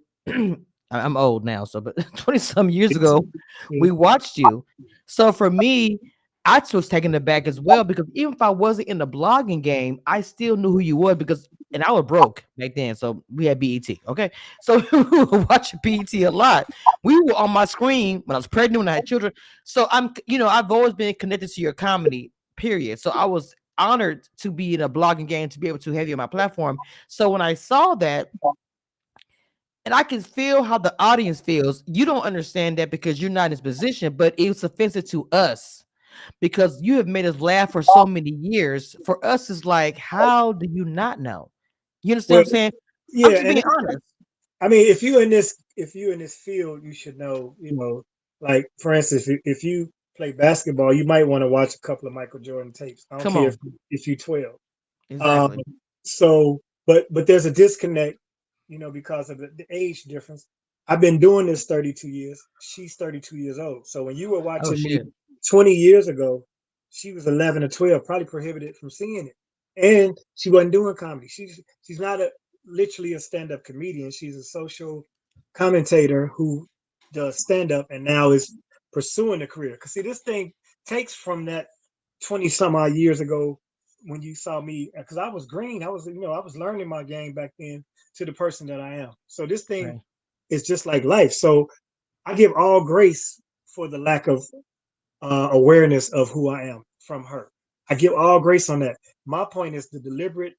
Speaker 1: I'm old now, so but 20 some years ago, we watched you. So for me, I was taken aback as well because even if I wasn't in the blogging game, I still knew who you were because and I was broke back then. So we had BET. Okay. So we were watching BET a lot. We were on my screen when I was pregnant, when I had children. So I've always been connected to your comedy, period. So I was honored to be in a blogging game to be able to have you on my platform. So when I saw that, And I can feel how the audience feels. You don't understand that because you're not in this position, but it's offensive to us because you have made us laugh for so many years. For us, it's like, how do you not know? You understand what
Speaker 2: Well,
Speaker 1: I'm saying? I'm
Speaker 2: yeah,
Speaker 1: just
Speaker 2: and
Speaker 1: being
Speaker 2: that's,
Speaker 1: honest.
Speaker 2: I mean, if you in this field, you should know. Like for instance, if you play basketball, you might want to watch a couple of Michael Jordan tapes. I don't
Speaker 1: Come
Speaker 2: care
Speaker 1: on.
Speaker 2: if you're 12. Um,
Speaker 1: Exactly.
Speaker 2: so, but there's a disconnect, because of the age difference. I've been doing this 32 years. She's 32 years old. So when you were
Speaker 1: Oh
Speaker 2: watching me
Speaker 1: shit.
Speaker 2: 20 years ago, she was 11 or 12, probably prohibited from seeing it. And she wasn't doing comedy. She's not literally a stand-up comedian. She's a social commentator who does stand-up and now is pursuing a career. Because see, this thing takes from that 20 some odd years ago when you saw me, because I was green. I was learning my game back then to the person that I am. So this thing
Speaker 1: Right.
Speaker 2: is just like life. So I give all grace for the lack of awareness of who I am from her. I give all grace on that. My point is the deliberate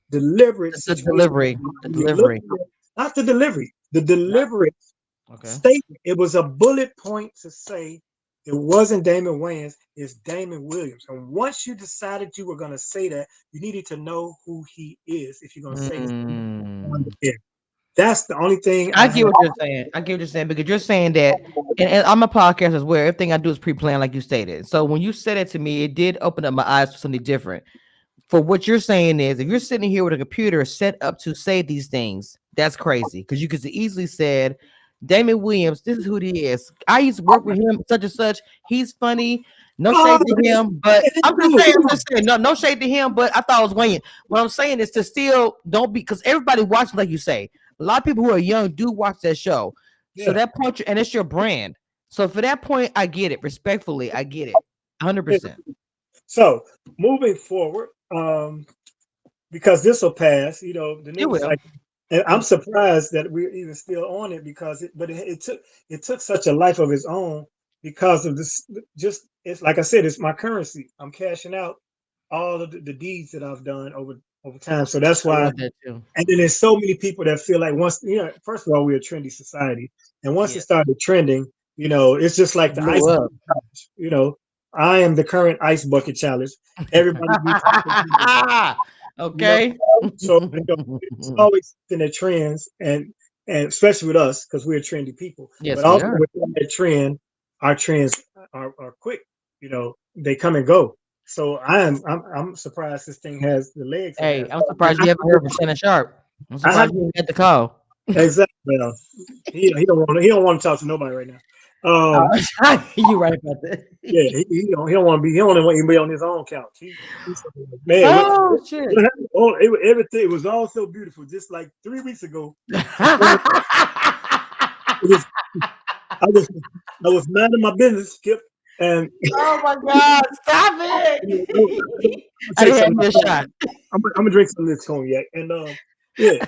Speaker 1: The
Speaker 2: situation.
Speaker 1: delivery. The
Speaker 2: You look
Speaker 1: delivery.
Speaker 2: at it, not the delivery, the
Speaker 1: Yeah.
Speaker 2: deliberate
Speaker 1: Okay.
Speaker 2: statement. It was a bullet point to say it wasn't Damon Wayans, it's Damon Williams. And once you decided you were going to say that, you needed to know who he is if you're going to say his name on
Speaker 1: Mm.
Speaker 2: the air. That's the only thing
Speaker 1: I
Speaker 2: I
Speaker 1: get
Speaker 2: have.
Speaker 1: what you're saying. I get what you're saying because you're saying that, and I'm a podcast as well. Everything I do is pre-planned, like you stated. So when you said it to me, it did open up my eyes to something different. For what you're saying is, if you're sitting here with a computer set up to say these things, that's crazy because you could easily said, Damon Williams, this is who he is. I used to work with him, such and such. He's funny. No
Speaker 2: Oh,
Speaker 1: shade to him, but I'm just saying, I'm
Speaker 2: dude,
Speaker 1: just saying, no shade to him, but I thought I was Wayne. What I'm saying is to still don't be because everybody watching, like you say, a lot of people who are young do watch that show. So
Speaker 2: yeah.
Speaker 1: that point, and it's your brand. So for that point, I get it. Respectfully, I get it. 100%.
Speaker 2: So moving forward, because this will pass, the
Speaker 1: It
Speaker 2: news
Speaker 1: will.
Speaker 2: cycle. And I'm surprised that we're even still on it because it took such a life of its own because of this. Just it's like I said, it's my currency. I'm cashing out all of the deeds that I've done over time. So that's
Speaker 1: I
Speaker 2: why.
Speaker 1: love that too.
Speaker 2: And then there's so many people that feel like once first of all, we're a trendy society, and once it
Speaker 1: Yes.
Speaker 2: started trending, it's just like
Speaker 1: It
Speaker 2: the ice
Speaker 1: blew up.
Speaker 2: bucket challenge. I am the current ice bucket challenge. Everybody be talking about it, you know.
Speaker 1: Okay.
Speaker 2: So it's always in the trends, and especially with us because we're trendy people. But
Speaker 1: Yes, we
Speaker 2: also
Speaker 1: are.
Speaker 2: within that trend, our trends are quick. They come and go. So I'm surprised this thing has the legs it
Speaker 1: Hey,
Speaker 2: has.
Speaker 1: I'm
Speaker 2: And
Speaker 1: surprised you haven't heard from Shannon Sharp. I'm
Speaker 2: I have
Speaker 1: surprised you didn't get the call.
Speaker 2: exactly. Well, he don't want to talk to nobody right now.
Speaker 1: You right about that.
Speaker 2: Yeah, he don't want to be. He don't want to be on his own couch. He's man.
Speaker 1: Oh shit.
Speaker 2: What happened? Oh, everything it was all so beautiful. Just like 3 weeks ago, I found it was. I was I was minding my business, Skip, and
Speaker 1: Oh my God! Stop
Speaker 2: I'm
Speaker 1: it!
Speaker 2: gonna
Speaker 1: I
Speaker 2: take
Speaker 1: didn't have
Speaker 2: some of
Speaker 1: me
Speaker 2: this
Speaker 1: a
Speaker 2: cognac.
Speaker 1: shot.
Speaker 2: I'm gonna drink some of this cognac, and yeah,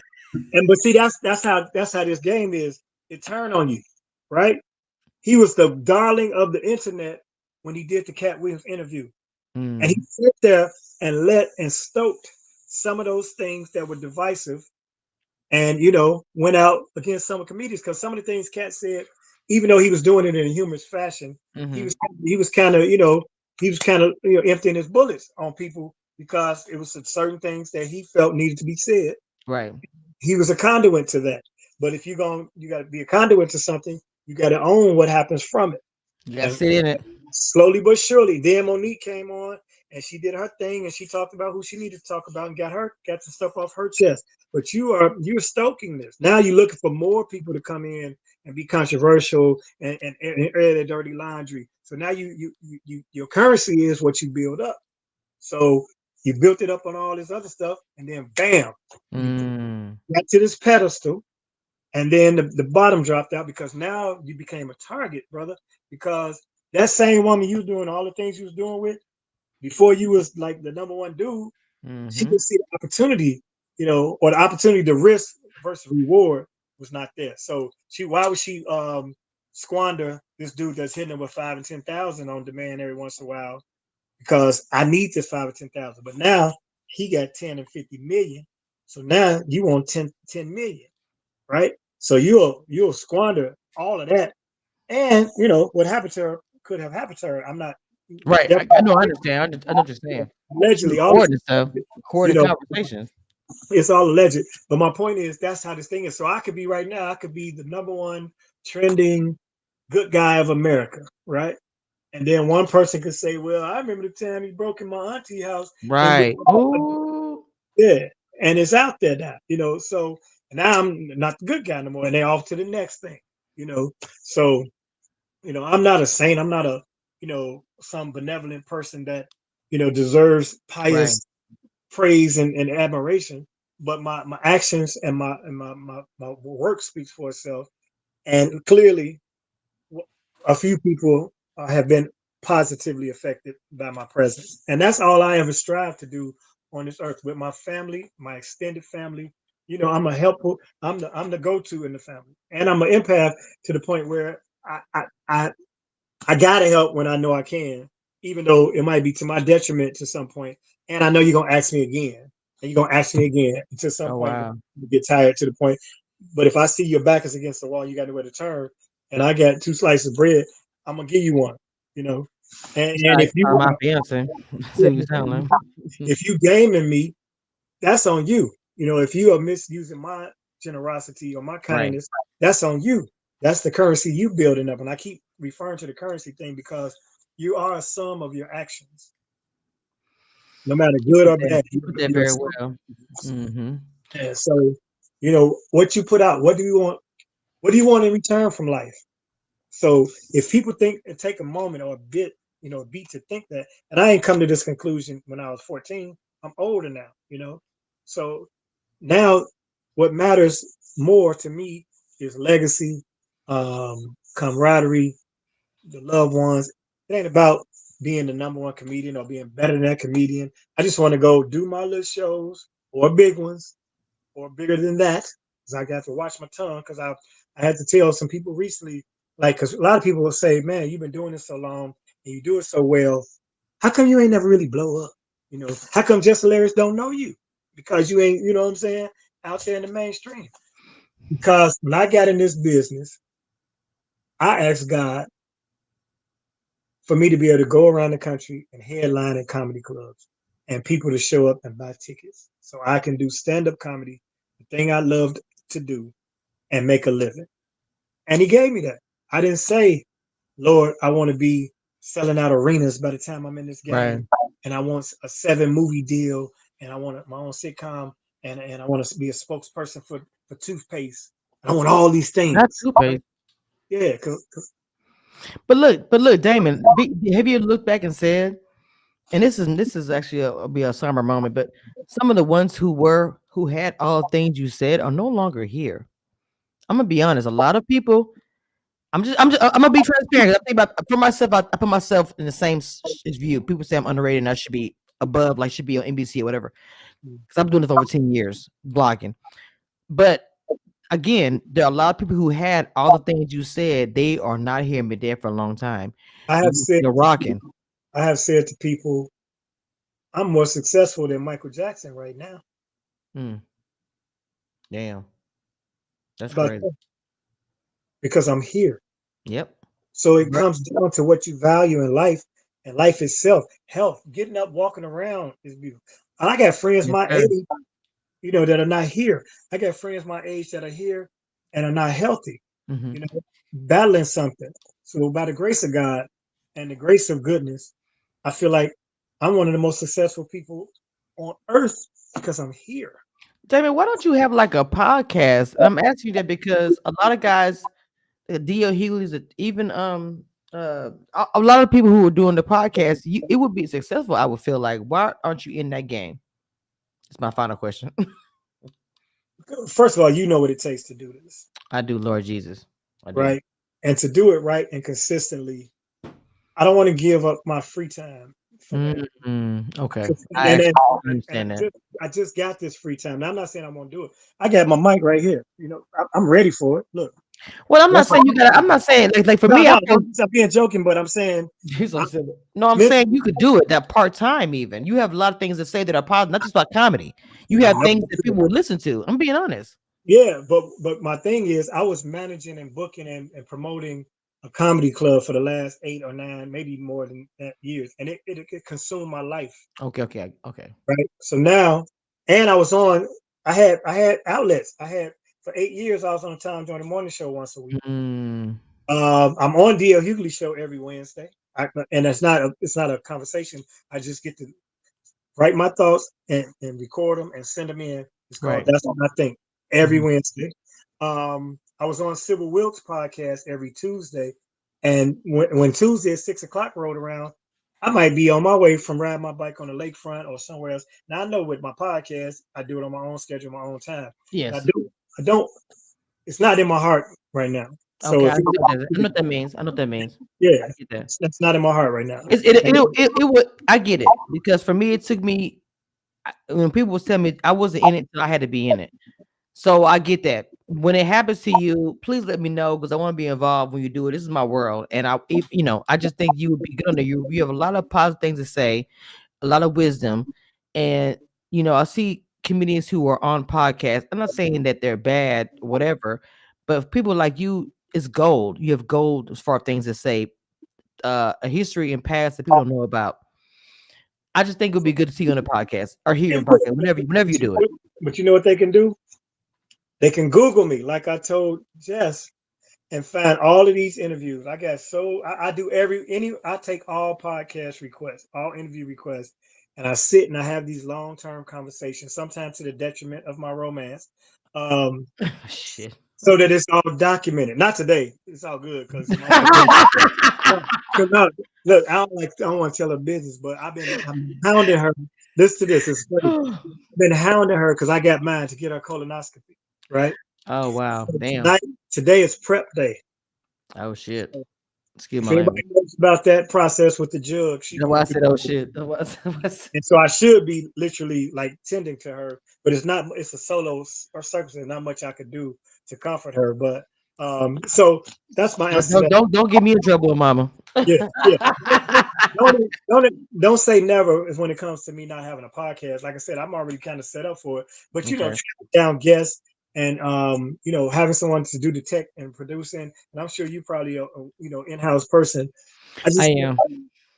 Speaker 2: and but see that's how this game is. It turned on you, right? He was the darling of the internet when he did the Cat Williams interview. And he
Speaker 1: Mm,
Speaker 2: sat there and let and stoked some of those things that were divisive and, went out against some of the comedians because some of the things Cat said, even though he was doing it in a humorous fashion, he
Speaker 1: hmm
Speaker 2: was he was kind of, emptying his bullets on people because it was certain things that he felt needed to be said.
Speaker 1: Right.
Speaker 2: He was a conduit to that. But if you got to be a conduit to something, you got to own what happens from it.
Speaker 1: You got to
Speaker 2: And
Speaker 1: sit in it.
Speaker 2: slowly but surely, then Monique came on and she did her thing and she talked about who she needed to talk about and got the stuff off her chest. But you're stoking this. Now you're looking for more people to come in and be controversial and air their dirty laundry. So now your currency is what you build up. So you built it up on all this other stuff, and then bam, you
Speaker 1: Mm,
Speaker 2: got to this pedestal, and then the bottom dropped out because now you became a target, brother. Because that same woman you was doing all the things you was doing with before you was like the number one dude, she
Speaker 1: hmm
Speaker 2: could see the opportunity, or the opportunity to risk versus reward was not there. So why would she squander this dude that's hitting her with 5 and 10,000 on demand every once in a while? Because I need this 5 or 10,000. But now he got 10 and 50 million. So now you want 10 million. right? So you'll squander all of that, and what happened to her could have happened to her. I'm not
Speaker 1: Right. I know. I
Speaker 2: definitely
Speaker 1: understand. I know what you're saying. She
Speaker 2: allegedly, all this,
Speaker 1: recording stuff,
Speaker 2: you
Speaker 1: recording
Speaker 2: know,
Speaker 1: conversations.
Speaker 2: it's all alleged. But my point is, that's how this thing is. So I could be right now, I could be the number one trending good guy of America, right? And then one person could say, "Well, I remember the time he broke in my auntie house," and
Speaker 1: Right. Oh,
Speaker 2: yeah, and it's out there now, So now I'm not the good guy no more, and they're off to the next thing, you know. So I'm not a saint. I'm not some benevolent person that deserves
Speaker 1: right.
Speaker 2: pious praise and admiration. But my actions and my work speaks for itself, and clearly a few people have been positively affected by my presence, and that's all I ever strive to do on this earth with my family, my extended family. I'm a helpful. I'm the go-to in the family, and I'm an empath to the point where I gotta help when I know I can, even though it might be to my detriment to some point. And I know you're gonna ask me again, and you're gonna ask me again until some
Speaker 1: Oh
Speaker 2: point
Speaker 1: wow.
Speaker 2: you get tired to the point. But if I see your back is against the wall, you got nowhere to turn, and I got two slices of bread, I'm gonna give you one. You know,
Speaker 1: You
Speaker 2: and
Speaker 1: sound like
Speaker 2: if you
Speaker 1: my fiance. That's what you sound like.
Speaker 2: if you gaming me, that's on you. If you are misusing my generosity or my
Speaker 1: Right.
Speaker 2: kindness, that's on you. That's the currency you building up. And I keep referring to the currency thing because you are a sum of your actions, no matter
Speaker 1: You
Speaker 2: good
Speaker 1: put
Speaker 2: or
Speaker 1: that.
Speaker 2: bad.
Speaker 1: You put that
Speaker 2: You're a
Speaker 1: very
Speaker 2: sum.
Speaker 1: well. Mm-hmm.
Speaker 2: And so, what you put out, what do you want? What do you want in return from life? So if people think and take a moment or a bit, a beat to think that, and I ain't come to this conclusion when I was 14. I'm older now. So now what matters more to me is legacy, camaraderie, the loved ones. It ain't about being the number one comedian or being better than that comedian. I just want to go do my little shows or big ones or bigger than that. Because I got to watch my tongue because I had to tell some people recently, like, because a lot of people will say, "Man, you've been doing this so long and you do it so well. How come you ain't never really blow up? How come Just Hilarious don't know you? Because you ain't, what I'm saying, out there in the mainstream." Because when I got in this business, I asked God for me to be able to go around the country and headline in comedy clubs and people to show up and buy tickets so I can do stand-up comedy, the thing I loved to do, and make a living. And he gave me that. I didn't say, "Lord, I want to be selling out arenas by the time I'm in this
Speaker 1: Right.
Speaker 2: game, and I want a 7 movie deal, and I want my own sitcom, and I want to be a spokesperson for toothpaste. I want all these
Speaker 1: Not
Speaker 2: things."
Speaker 1: toothpaste.
Speaker 2: Yeah, because
Speaker 1: But look, Damon. Have you looked back and said, and this is actually be a summer moment, but some of the ones who had all the things you said are no longer here. I'm gonna be honest. A lot of people. I'm gonna be transparent. I think about for myself. I put myself in the same view. People say I'm underrated and I should be above, like should be on NBC or whatever. Because I'm doing this over 10 years, blogging. But again, there are a lot of people who had all the things you said. They are not here and been there for a long time,
Speaker 2: I
Speaker 1: and
Speaker 2: have said
Speaker 1: you're rocking.
Speaker 2: I have said to people, I'm more successful than Michael Jackson right now.
Speaker 1: Hmm, damn,
Speaker 2: How
Speaker 1: that's
Speaker 2: about
Speaker 1: crazy.
Speaker 2: that? Because I'm here.
Speaker 1: Yep.
Speaker 2: So it
Speaker 1: Right.
Speaker 2: comes down to what you value in life and life itself. Health, getting up, walking around is beautiful. And I got friends
Speaker 1: Yes,
Speaker 2: my
Speaker 1: sir.
Speaker 2: age, that are not here. I got friends my age that are here and are not healthy,
Speaker 1: Hmm.
Speaker 2: you know, battling something. So by the grace of God and the grace of goodness, I feel like I'm one of the most successful people on earth because I'm here.
Speaker 1: Damon, why don't you have like a podcast? And I'm asking you that because a lot of guys, D.L. Hughley's, even a lot of people who are doing the podcast, it would be successful. I would feel like, why aren't you in that game? It's my final question.
Speaker 2: First of all, you know what it takes to do this,
Speaker 1: I do, Lord Jesus. I do.
Speaker 2: right? And to do it right and consistently, I don't want to give up my free time for that.
Speaker 1: Okay.
Speaker 2: So,
Speaker 1: I
Speaker 2: and,
Speaker 1: actually
Speaker 2: and, and
Speaker 1: understand that.
Speaker 2: I just got this free time. Now I'm not saying I'm gonna do it. I got my mic right here. I'm ready for it. Look,
Speaker 1: Well, I'm not
Speaker 2: that's
Speaker 1: saying you gotta. I'm not saying like for
Speaker 2: no,
Speaker 1: me.
Speaker 2: no.
Speaker 1: I feel
Speaker 2: I'm being joking, but I'm saying
Speaker 1: he's so
Speaker 2: I'm
Speaker 1: silly. No, I'm
Speaker 2: meant.
Speaker 1: saying you could do it that part time. Even you have a lot of things to say that are positive, not just about comedy. You
Speaker 2: I
Speaker 1: have
Speaker 2: know
Speaker 1: things
Speaker 2: I
Speaker 1: that
Speaker 2: could.
Speaker 1: people would listen to. I'm being honest.
Speaker 2: Yeah, but my thing is, I was managing and booking and promoting a comedy club for the last 8 or 9, maybe more than that years, and it consumed my life.
Speaker 1: Okay, okay, okay.
Speaker 2: Right. So now, and I was on. I had outlets. I had for 8 years. I was on the Tom Joyner Morning Show once a week.
Speaker 1: Mm,
Speaker 2: I'm on DL Hughley Show every Wednesday, and it's not a conversation. I just get to write my thoughts and record them and send them in. It's called
Speaker 1: right.
Speaker 2: That's What I Think every
Speaker 1: Mhm.
Speaker 2: Wednesday. I was on Sybil Wilkes podcast every Tuesday, and when Tuesday at 6 o'clock rolled around, I might be on my way from riding my bike on the lakefront or somewhere else. Now I know with my podcast, I do it on my own schedule, my own time. But
Speaker 1: Yes.
Speaker 2: I don't. It's not in my heart right now. So
Speaker 1: Okay,
Speaker 2: if
Speaker 1: I get what that is. I know what that means. I know what that means.
Speaker 2: yeah,
Speaker 1: I get that.
Speaker 2: that's not in my heart right now.
Speaker 1: It's, it,
Speaker 2: And
Speaker 1: it, it, it would, I get it because for me, it took me, when people was telling me I wasn't in it, till I had to be in it. So I get that. When it happens to you, please let me know because I want to be involved when you do it. This is my world, and I just think you would be good on there. You have a lot of positive things to say, a lot of wisdom, and I see comedians who are on podcasts. I'm not saying that they're bad, whatever, but if people like you, it's gold. You have gold as far as things to say, a history and past that people don't know about. I just think it would be good to see you on the podcast or hear you on
Speaker 2: it
Speaker 1: podcast whenever you do it.
Speaker 2: but you know what they can do? They can Google me, like I told Jess, and find all of these interviews. I do I take all podcast requests, all interview requests, and I sit and I have these long-term conversations, sometimes to the detriment of my romance. Um,
Speaker 1: Shit.
Speaker 2: so that it's all documented. Not today. It's all good because my wife. No, look, I don't want to tell her business, but I'm hounding her. Listen to this. It's funny. I've been hounding her because I got mine to get her colonoscopy. Right.
Speaker 1: Oh wow,
Speaker 2: So
Speaker 1: damn.
Speaker 2: today is prep day.
Speaker 1: Oh shit. Excuse
Speaker 2: If
Speaker 1: my
Speaker 2: anybody
Speaker 1: language.
Speaker 2: knows about that process with the jug, she
Speaker 1: That's why I
Speaker 2: going through.
Speaker 1: said oh shit. That's why I said-
Speaker 2: And so I should be literally like tending to her, but it's not. It's a solo or circumstance. Not much I could do to comfort her. But so that's my
Speaker 1: Don't,
Speaker 2: answer to
Speaker 1: don't
Speaker 2: that.
Speaker 1: don't don't get me in trouble, mama.
Speaker 2: Yeah, yeah. Don't say never when it comes to me not having a podcast. Like I said, I'm already kind of set up for it. But
Speaker 1: Okay.
Speaker 2: track down guests and having someone to do the tech and producing. And I'm sure you probably in-house person. I
Speaker 1: I
Speaker 2: just
Speaker 1: am.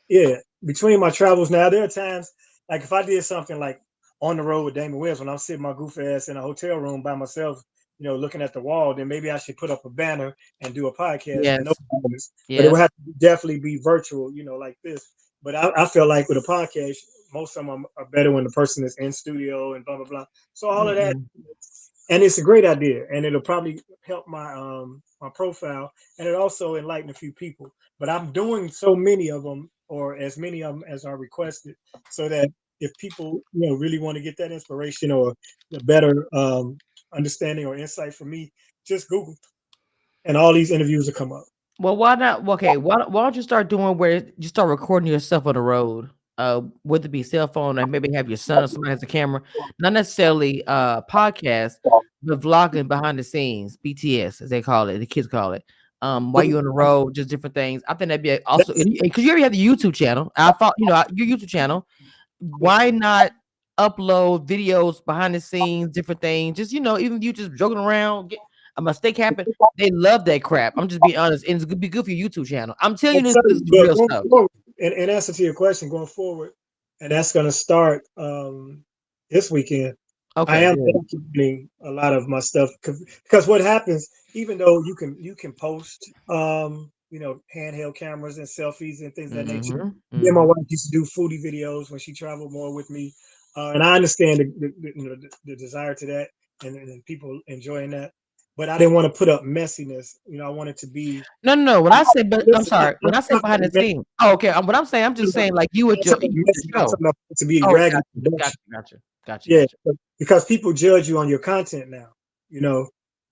Speaker 2: yeah. Between my travels now, there are times like if I did something like on the road with Damon Williams when I'm sitting my goofy ass in a hotel room by myself, looking at the wall, then maybe I should put up a banner and do a podcast with no
Speaker 1: Yes.
Speaker 2: banners. But it would
Speaker 1: Yes.
Speaker 2: have to definitely be virtual, like this. But I feel like with a podcast, most of them are better when the person is in studio and blah blah blah. So all of that,
Speaker 1: Mm-mm.
Speaker 2: and it's a great idea, and it'll probably help my profile, and it also enlighten a few people. But I'm doing so many of them, or as many of them as are requested, so that if people really want to get that inspiration or the better understanding or insight from me, just Google, and all these interviews will come up.
Speaker 1: Well, why not? Okay, why don't you start doing where you start recording yourself on the road? Whether it be cell phone or maybe have your son or somebody has a camera, not necessarily podcast, but vlogging behind the scenes, BTS as they call it, the kids call it. While you're on the road, just different things. I think that'd be also
Speaker 2: That's,
Speaker 1: because you already have the YouTube channel. I thought your YouTube channel. Why not upload videos behind the scenes, different things? Just even you just joking around, get a mistake happen. They love that crap. I'm just being honest, and it's gonna be good for your YouTube channel. I'm telling you
Speaker 2: that's
Speaker 1: this,
Speaker 2: certain,
Speaker 1: this is
Speaker 2: but
Speaker 1: real
Speaker 2: going
Speaker 1: stuff.
Speaker 2: forward, in answer to your question, going forward, and that's going to start this weekend. I
Speaker 1: Okay,
Speaker 2: am
Speaker 1: good.
Speaker 2: documenting a lot of my stuff because what happens, even though you can post, handheld cameras and selfies and things of that nature.
Speaker 1: Mm-hmm.
Speaker 2: Me and my
Speaker 1: Mm-hmm.
Speaker 2: wife used to do foodie videos when she traveled more with me, and I understand the desire to that and people enjoying that. But I didn't want to put up messiness. I wanted to be.
Speaker 1: No, no, no. When I say, but I'm
Speaker 2: Listen,
Speaker 1: sorry. When I say
Speaker 2: I'm
Speaker 1: behind the
Speaker 2: not
Speaker 1: scenes, oh, okay. What I'm saying, I'm just saying, like you at
Speaker 2: talking
Speaker 1: your
Speaker 2: messy. I'm
Speaker 1: show.
Speaker 2: talking about to be
Speaker 1: Oh,
Speaker 2: dragging
Speaker 1: gotcha, gotcha,
Speaker 2: production.
Speaker 1: gotcha, gotcha,
Speaker 2: Yeah,
Speaker 1: gotcha.
Speaker 2: because people judge you on your content now, you know,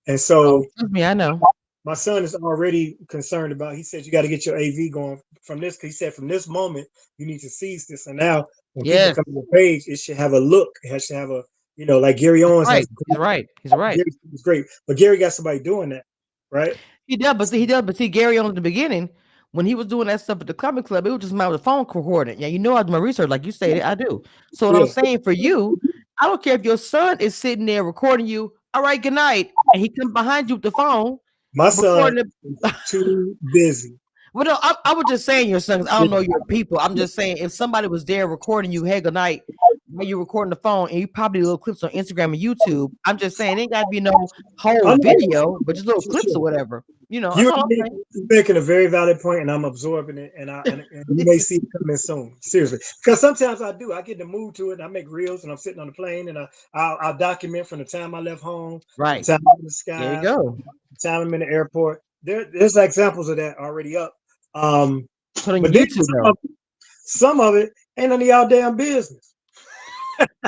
Speaker 2: and
Speaker 1: Oh,
Speaker 2: so
Speaker 1: trust me, I know.
Speaker 2: my son is already concerned about. He said you got to get your AV going from this. He said from this moment you need to seize this. And now when people
Speaker 1: Yes,
Speaker 2: come to the page, it should have a look. It has to have a like Gary
Speaker 1: he's
Speaker 2: Owens
Speaker 1: right.
Speaker 2: has.
Speaker 1: He's right. He's right.
Speaker 2: Gary is great, but Gary got somebody doing that, right?
Speaker 1: He does, but see, Gary on the beginning when he was doing that stuff at the comic club, it was just my phone recording. Yeah, I do my research, like you stated, I do. So what I'm
Speaker 2: Yeah,
Speaker 1: saying for you, I don't care if your son is sitting there recording you. all right, good night. And he come behind you with the phone,
Speaker 2: My son
Speaker 1: recording
Speaker 2: is
Speaker 1: it.
Speaker 2: too busy.
Speaker 1: Well, no, I was just saying your sons. I don't know your people. I'm just saying if somebody was there recording you, hey, good night, while you recording the phone, and you probably little clips on Instagram and YouTube. I'm just saying, it ain't got to be no whole
Speaker 2: I know,
Speaker 1: video, but just little
Speaker 2: for
Speaker 1: clips or
Speaker 2: sure.
Speaker 1: whatever. You know, that's
Speaker 2: You
Speaker 1: all I'm saying.
Speaker 2: you're making a very valid point, and I'm absorbing it, and you may see it coming soon. Seriously, because sometimes I do. I get in the mood to it, and I make reels, and I'm sitting on the plane, and I'll document from the time I left home to the
Speaker 1: Right
Speaker 2: time I'm in the
Speaker 1: there, you
Speaker 2: sky,
Speaker 1: go.
Speaker 2: the time I'm in the airport. There's examples of that already up. Um,
Speaker 1: Put on
Speaker 2: but
Speaker 1: your
Speaker 2: then
Speaker 1: YouTube though.
Speaker 2: some of it ain't none of y'all damn business.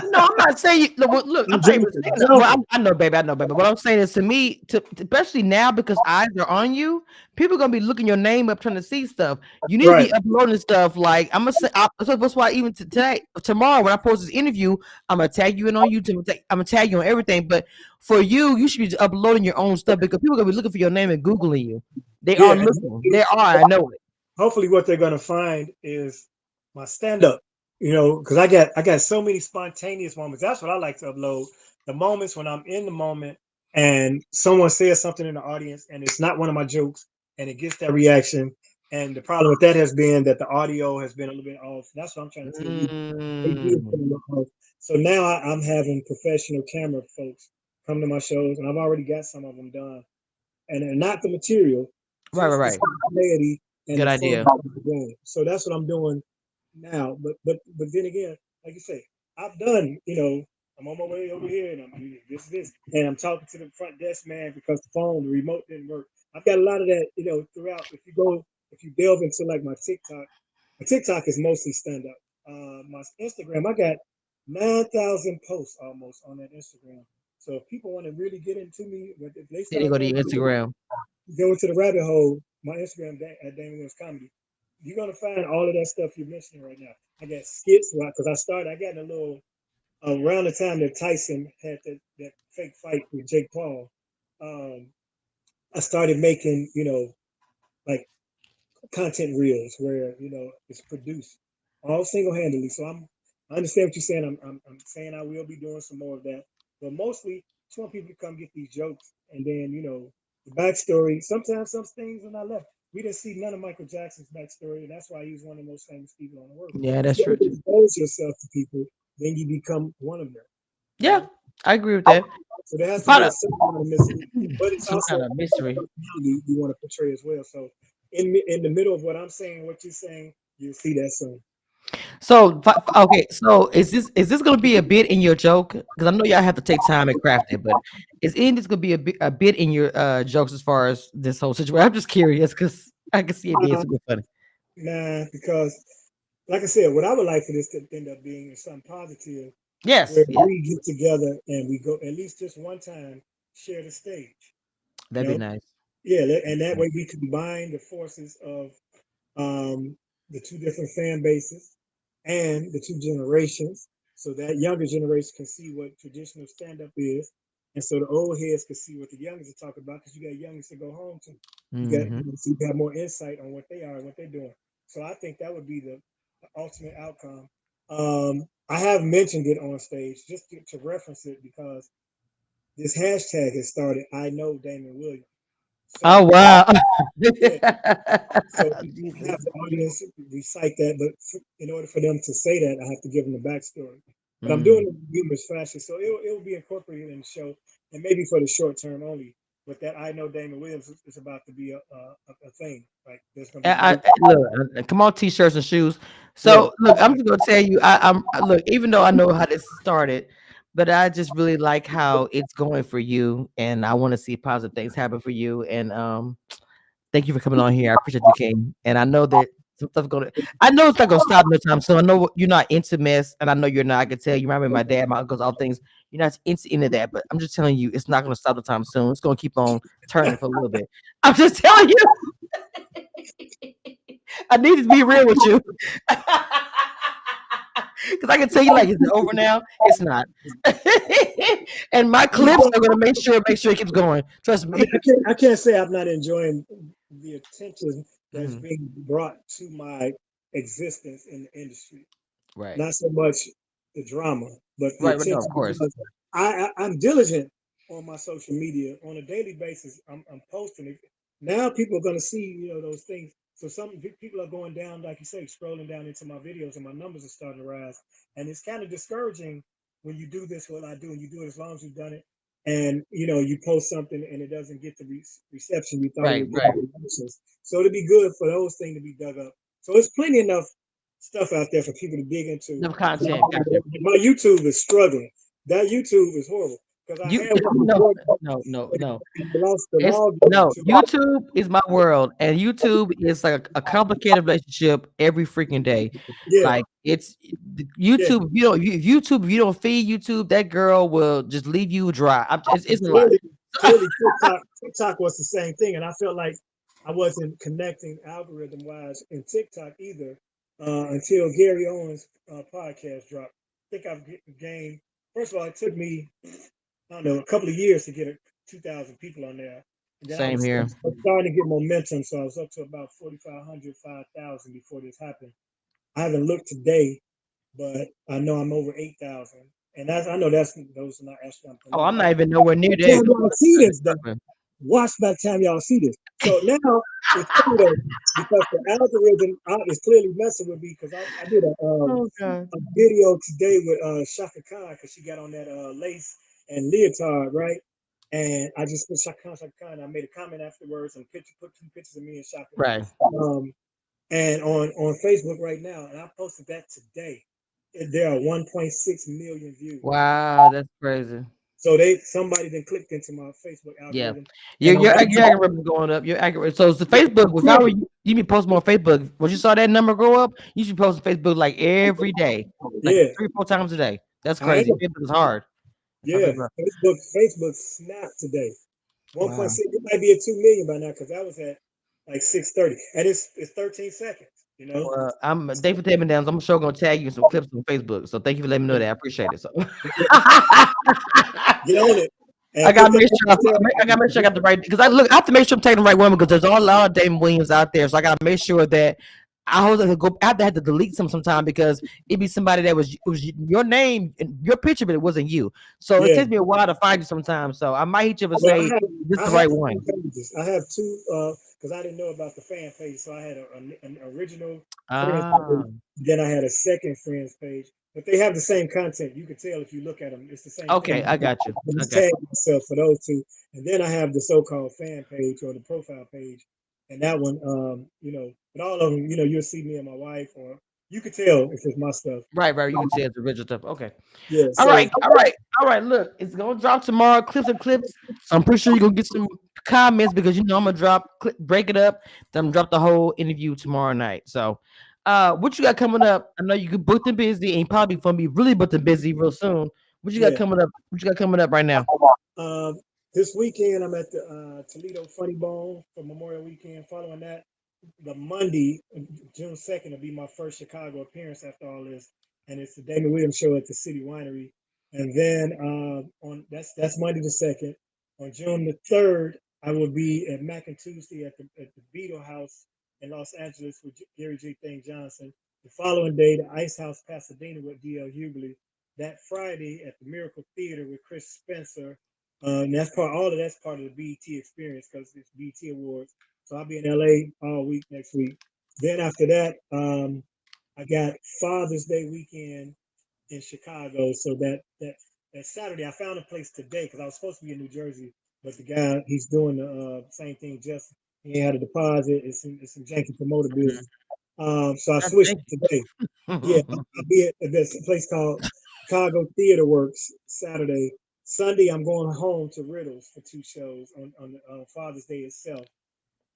Speaker 1: No, I'm not saying you. Look,
Speaker 2: I'm
Speaker 1: I'm not even
Speaker 2: joking.
Speaker 1: saying
Speaker 2: I'm
Speaker 1: that. Well,
Speaker 2: joking.
Speaker 1: I know, baby. I know, baby. What I'm saying is to me, especially now because eyes are on you, people are gonna be looking your name up trying to see stuff. You need to
Speaker 2: Right.
Speaker 1: be uploading stuff. Like I'm gonna say, so that's why even today, tomorrow, when I post this interview, I'm gonna tag you in on YouTube. I'm gonna tag you on everything. But for you, you should be uploading your own stuff because people are gonna be looking for your name and googling you. They
Speaker 2: Yeah.
Speaker 1: are
Speaker 2: And
Speaker 1: looking. They are. I know it.
Speaker 2: hopefully what they're going to find is my stand up, because I got so many spontaneous moments. That's what I like to upload. The moments when I'm in the moment and someone says something in the audience and it's not one of my jokes and it gets that reaction. And the problem with that has been that the audio has been a little bit off. That's what I'm trying to tell you. AD has been
Speaker 1: Mm,
Speaker 2: a little off. So now I'm having professional camera folks come to my shows, and I've already got some of them done, and not the material,
Speaker 1: right, right,
Speaker 2: just the
Speaker 1: right.
Speaker 2: spontaneity and
Speaker 1: Good
Speaker 2: the fun
Speaker 1: idea.
Speaker 2: of the game. So that's what I'm doing now. But then again, like you say, I've done. I'm on my way over here, and I'm doing this, and I'm talking to the front desk man because the remote didn't work. I've got a lot of that, throughout. If you delve into like my TikTok is mostly stand up. My Instagram, I got 9,000 posts almost on that Instagram. So if people want to really get into me, if they
Speaker 1: Then you
Speaker 2: start
Speaker 1: go to
Speaker 2: going
Speaker 1: your Instagram.
Speaker 2: go into the rabbit hole, my Instagram at Damon Williams Comedy, you're gonna find all of that stuff you're mentioning right now. I got skits, right? Because I got in a little around the time that Tyson had that fake fight with Jake Paul. Um, I started making, like content reels where it's produced all single handedly. So I understand what you're saying. I'm saying I will be doing some more of that, but mostly just want people to come get these jokes, and then the backstory. Sometimes some things are not left. We didn't see none of Michael Jackson's backstory, and that's why he was one of the most famous people in the world.
Speaker 1: Yeah,
Speaker 2: If
Speaker 1: that's
Speaker 2: you
Speaker 1: true
Speaker 2: ever
Speaker 1: too.
Speaker 2: expose yourself to people, then you become one of them. You
Speaker 1: Yeah,
Speaker 2: know,
Speaker 1: I agree with that.
Speaker 2: so there has to be
Speaker 1: Part
Speaker 2: a
Speaker 1: of
Speaker 2: certain amount of mystery, but it's
Speaker 1: some
Speaker 2: also
Speaker 1: kind of
Speaker 2: a
Speaker 1: mystery.
Speaker 2: personality you want to portray as well. So in the middle of what I'm saying, what you're saying, you'll see that soon.
Speaker 1: So okay, so is this gonna be a bit in your joke? Because I know y'all have to take time and craft it, but is any of this gonna be a bit in your jokes as far as this whole situation? I'm just curious because I can see it being
Speaker 2: Uh,
Speaker 1: super funny.
Speaker 2: nah, because like I said, what I would like for this to end up being is something positive, where
Speaker 1: Yes, yeah,
Speaker 2: we get together and we go at least just one time, share the stage. You
Speaker 1: that'd be
Speaker 2: know,
Speaker 1: nice.
Speaker 2: yeah, and that way we combine the forces of um, the two different fan bases and the two generations, so that younger generation can see what traditional stand up is, and so the old heads can see what the youngest are talking about because you got youngest to go home to.
Speaker 1: Hmm.
Speaker 2: So you got more insight on what they are and what they're doing. So I think that would be the ultimate outcome. I have mentioned it on stage just to reference it because this hashtag has started. I know Damon Williams.
Speaker 1: Oh
Speaker 2: So
Speaker 1: wow!
Speaker 2: yeah, so I have
Speaker 1: Jesus.
Speaker 2: the audience recite that, but in order for them to say that, I have to give them the backstory. But I'm doing
Speaker 1: Mm.
Speaker 2: it in humorous fashion, so it will be incorporated in the show, and maybe for the short term only. But that I know Damon Williams is about to be a thing. Like there's gonna be jokes.
Speaker 1: Look, come on, t-shirts and shoes.
Speaker 2: Yeah,
Speaker 1: So look, I'm just gonna tell you, look, even though I know how this started, but I just really like how it's going for you, and I want to see positive things happen for you. And thank you for coming on here. I appreciate you came, and I know that some stuff gonna. I know it's not gonna stop no time soon. I know you're not into mess, and I know you're not. I can tell you. Remember my dad, my uncles, all things. You're not into that, but I'm just telling you, it's not gonna stop no time soon. It's gonna keep on turning for a little bit. I'm just telling you. I need to be real with you. Because I can tell you, like, is it over now? It's not. And my clips are gonna make sure it keeps going. Trust
Speaker 2: I mean,
Speaker 1: me.
Speaker 2: I can't say I'm not enjoying the attention that's
Speaker 1: Mhm.
Speaker 2: being brought to my existence in the industry.
Speaker 1: Right.
Speaker 2: Not so much the drama, but the
Speaker 1: Right. Right. No, of
Speaker 2: attention
Speaker 1: course.
Speaker 2: because I'm diligent. on my social media on a daily basis. I'm posting it. Now people are going to see, those things. So some people are going down, like you say, scrolling down into my videos, and my numbers are starting to rise. And it's kind of discouraging when you do this, what I do, and you do it as long as you've done it, and you post something and it doesn't get the reception you thought it
Speaker 1: Right,
Speaker 2: would get.
Speaker 1: right.
Speaker 2: So it'd be good for those things to be dug up. So it's plenty enough stuff out there for people to dig into.
Speaker 1: Enough content. Gotcha.
Speaker 2: My YouTube is struggling. That YouTube is horrible because I
Speaker 1: You
Speaker 2: had one
Speaker 1: no,
Speaker 2: before
Speaker 1: no.
Speaker 2: and lost the
Speaker 1: It's
Speaker 2: log.
Speaker 1: no, YouTube is my world, and YouTube is like a complicated relationship every freaking day.
Speaker 2: Yeah,
Speaker 1: Like it's
Speaker 2: yeah.
Speaker 1: YouTube. If you don't feed YouTube, that girl will just leave you dry. It's a lot.
Speaker 2: Clearly, TikTok was the same thing, and I felt like I wasn't connecting algorithm wise in TikTok either until Gary Owens' podcast dropped. I think I've gained. First of all, it took me I don't know a couple of years to get 2,000 people on there, and then I
Speaker 1: Same
Speaker 2: was
Speaker 1: here.
Speaker 2: starting to get momentum, so I was up to about 4,500, 5,000 before this happened. I haven't looked today, but I know I'm over 8,000, and I know those are not
Speaker 1: Oh,
Speaker 2: astronomical.
Speaker 1: I'm not even nowhere near
Speaker 2: By the
Speaker 1: that.
Speaker 2: time y'all see this, though, watch by the time y'all see this. So now it's funny though, because the algorithm is clearly messing with me because I did
Speaker 1: Oh god.
Speaker 2: a video today with Shaka Khan because she got on that lace and leotard, right? And I just put Shaka Khan. I made a comment afterwards and put 2 pictures of me and Shaka.
Speaker 1: Right.
Speaker 2: Um, and on Facebook right now, and I posted that today. There are 1.6 million views.
Speaker 1: Wow, that's crazy.
Speaker 2: So somebody then clicked into my Facebook
Speaker 1: Yeah,
Speaker 2: algorithm,
Speaker 1: your
Speaker 2: and on
Speaker 1: your your
Speaker 2: TikTok,
Speaker 1: algorithm going up. Your algorithm. So it's the Facebook. If I were you, you be posting more on Facebook. When you saw that number go up, you should post on Facebook like every day, like
Speaker 2: yeah,
Speaker 1: 3 or 4 times a day. That's
Speaker 2: I
Speaker 1: crazy.
Speaker 2: am.
Speaker 1: Facebook is hard. That's how
Speaker 2: Yeah,
Speaker 1: Facebook.
Speaker 2: Facebook snapped today.
Speaker 1: Wow.
Speaker 2: 1.6. It might be at 2 million by now because that was at like 6:30, and it's 13 seconds.
Speaker 1: Well, I'm David Taven Downs. I'm sure gonna tag you in some clips on Facebook. So thank you for letting me know that. I appreciate it. So
Speaker 2: Get on it
Speaker 1: I
Speaker 2: and put
Speaker 1: gotta
Speaker 2: that.
Speaker 1: make sure I gotta make sure I got the right because I have to make sure I'm taking the right one because there's a lot of Damon Williams out there. So I gotta make sure that I was like go I have to delete some sometime because it'd be somebody that was it was your name and your picture, but it wasn't you. So it
Speaker 2: Yeah.
Speaker 1: takes me a while to find you sometimes. So I might hit you up and
Speaker 2: Well,
Speaker 1: say this is the
Speaker 2: I have
Speaker 1: right
Speaker 2: two
Speaker 1: one.
Speaker 2: pages. I have two because I didn't know about the fan page, so I had an original friends
Speaker 1: Ah,
Speaker 2: page. Then I had a second friends page, but they have the same content. You can tell if you look at them, it's the same
Speaker 1: okay,
Speaker 2: thing.
Speaker 1: I got you.
Speaker 2: I
Speaker 1: I
Speaker 2: just
Speaker 1: got
Speaker 2: tagged myself for those two, and then I have the so-called fan page or the profile page, and that one, but all of them, you'll see me and my wife, or you could tell if it's my stuff.
Speaker 1: right, right. You can say it's original stuff. Okay.
Speaker 2: Yeah.
Speaker 1: All
Speaker 2: So
Speaker 1: right, all right, all right. Look, it's gonna drop tomorrow. Clips and clips. So I'm pretty sure you're gonna get some comments because I'm gonna break it up. Then I'm gonna drop the whole interview tomorrow night. So, what you got coming up? I know you could booked and busy, and you probably gonna be really booked and busy real soon. What you got
Speaker 2: yeah.
Speaker 1: coming up? What you got coming up right now?
Speaker 2: Um, this weekend, I'm at the Toledo Funny Bone for Memorial Weekend. Following that, the Monday, June 2nd, will be my first Chicago appearance after all this, and it's the Damon Williams show at the City Winery. And then on that's Monday the 2nd. On June the 3rd, I will be at Mac and Tuesday at the Beetle House in Los Angeles with Gary J. Thing Johnson. The following day, the Ice House Pasadena with D.L. Hughley. That Friday at the Miracle Theater with Chris Spencer. And all of that's part of the BET experience because it's BET Awards. So I'll be in LA all week next week. Then after that, I got Father's Day weekend in Chicago. So that Saturday, I found a place today because I was supposed to be in New Jersey, but the guy he's doing the same thing. Just he had a deposit. It's some janky promoter business. So I switched
Speaker 1: Thank
Speaker 2: today. Yeah,
Speaker 1: you.
Speaker 2: I'll be at there's a place called Chicago Theater Works Saturday. Sunday, I'm going home to Riddles for 2 shows on Father's Day itself.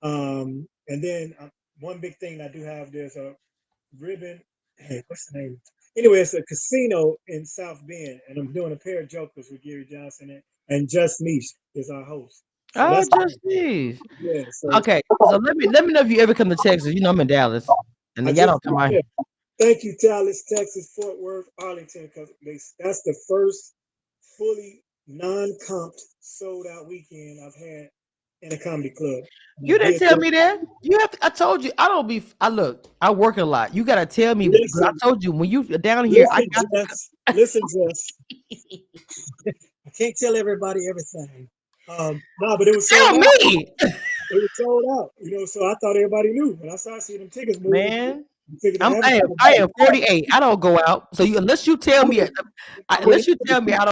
Speaker 2: And then one big thing I do have there's a ribbon. Hey, what's the name? Anyway, it's a casino in South Bend, and I'm doing a pair of jokers with Gary Johnson and Just Niche is our host. So
Speaker 1: Oh,
Speaker 2: that's
Speaker 1: just these.
Speaker 2: yeah. So
Speaker 1: Okay, so let me know if you ever come to Texas. I'm in Dallas, and
Speaker 2: I
Speaker 1: then y'all
Speaker 2: just
Speaker 1: don't come out.
Speaker 2: yeah. Thank you, Dallas, Texas, Fort Worth, Arlington, because that's the first fully non-comped sold out weekend I've had in a comedy club. And I
Speaker 1: You didn't
Speaker 2: did
Speaker 1: tell
Speaker 2: that.
Speaker 1: me that. You have to, I told you I don't be. I look. I work a lot. You gotta tell me. 'Cause I
Speaker 2: Listen,
Speaker 1: told you when you down here. I
Speaker 2: listen,
Speaker 1: got.
Speaker 2: Jess. Listen, Jess. can't tell everybody everything. No, but it was sold
Speaker 1: Tell
Speaker 2: out.
Speaker 1: me,
Speaker 2: It was sold out. So I thought everybody knew. When I started seeing them tickets moving,
Speaker 1: man.
Speaker 2: the ticket to
Speaker 1: I'm
Speaker 2: heaven
Speaker 1: I am,
Speaker 2: started
Speaker 1: I
Speaker 2: moving
Speaker 1: am
Speaker 2: fast.
Speaker 1: 48. I don't go out. So unless you tell
Speaker 2: I
Speaker 1: me,
Speaker 2: went, I went
Speaker 1: unless you tell me I don't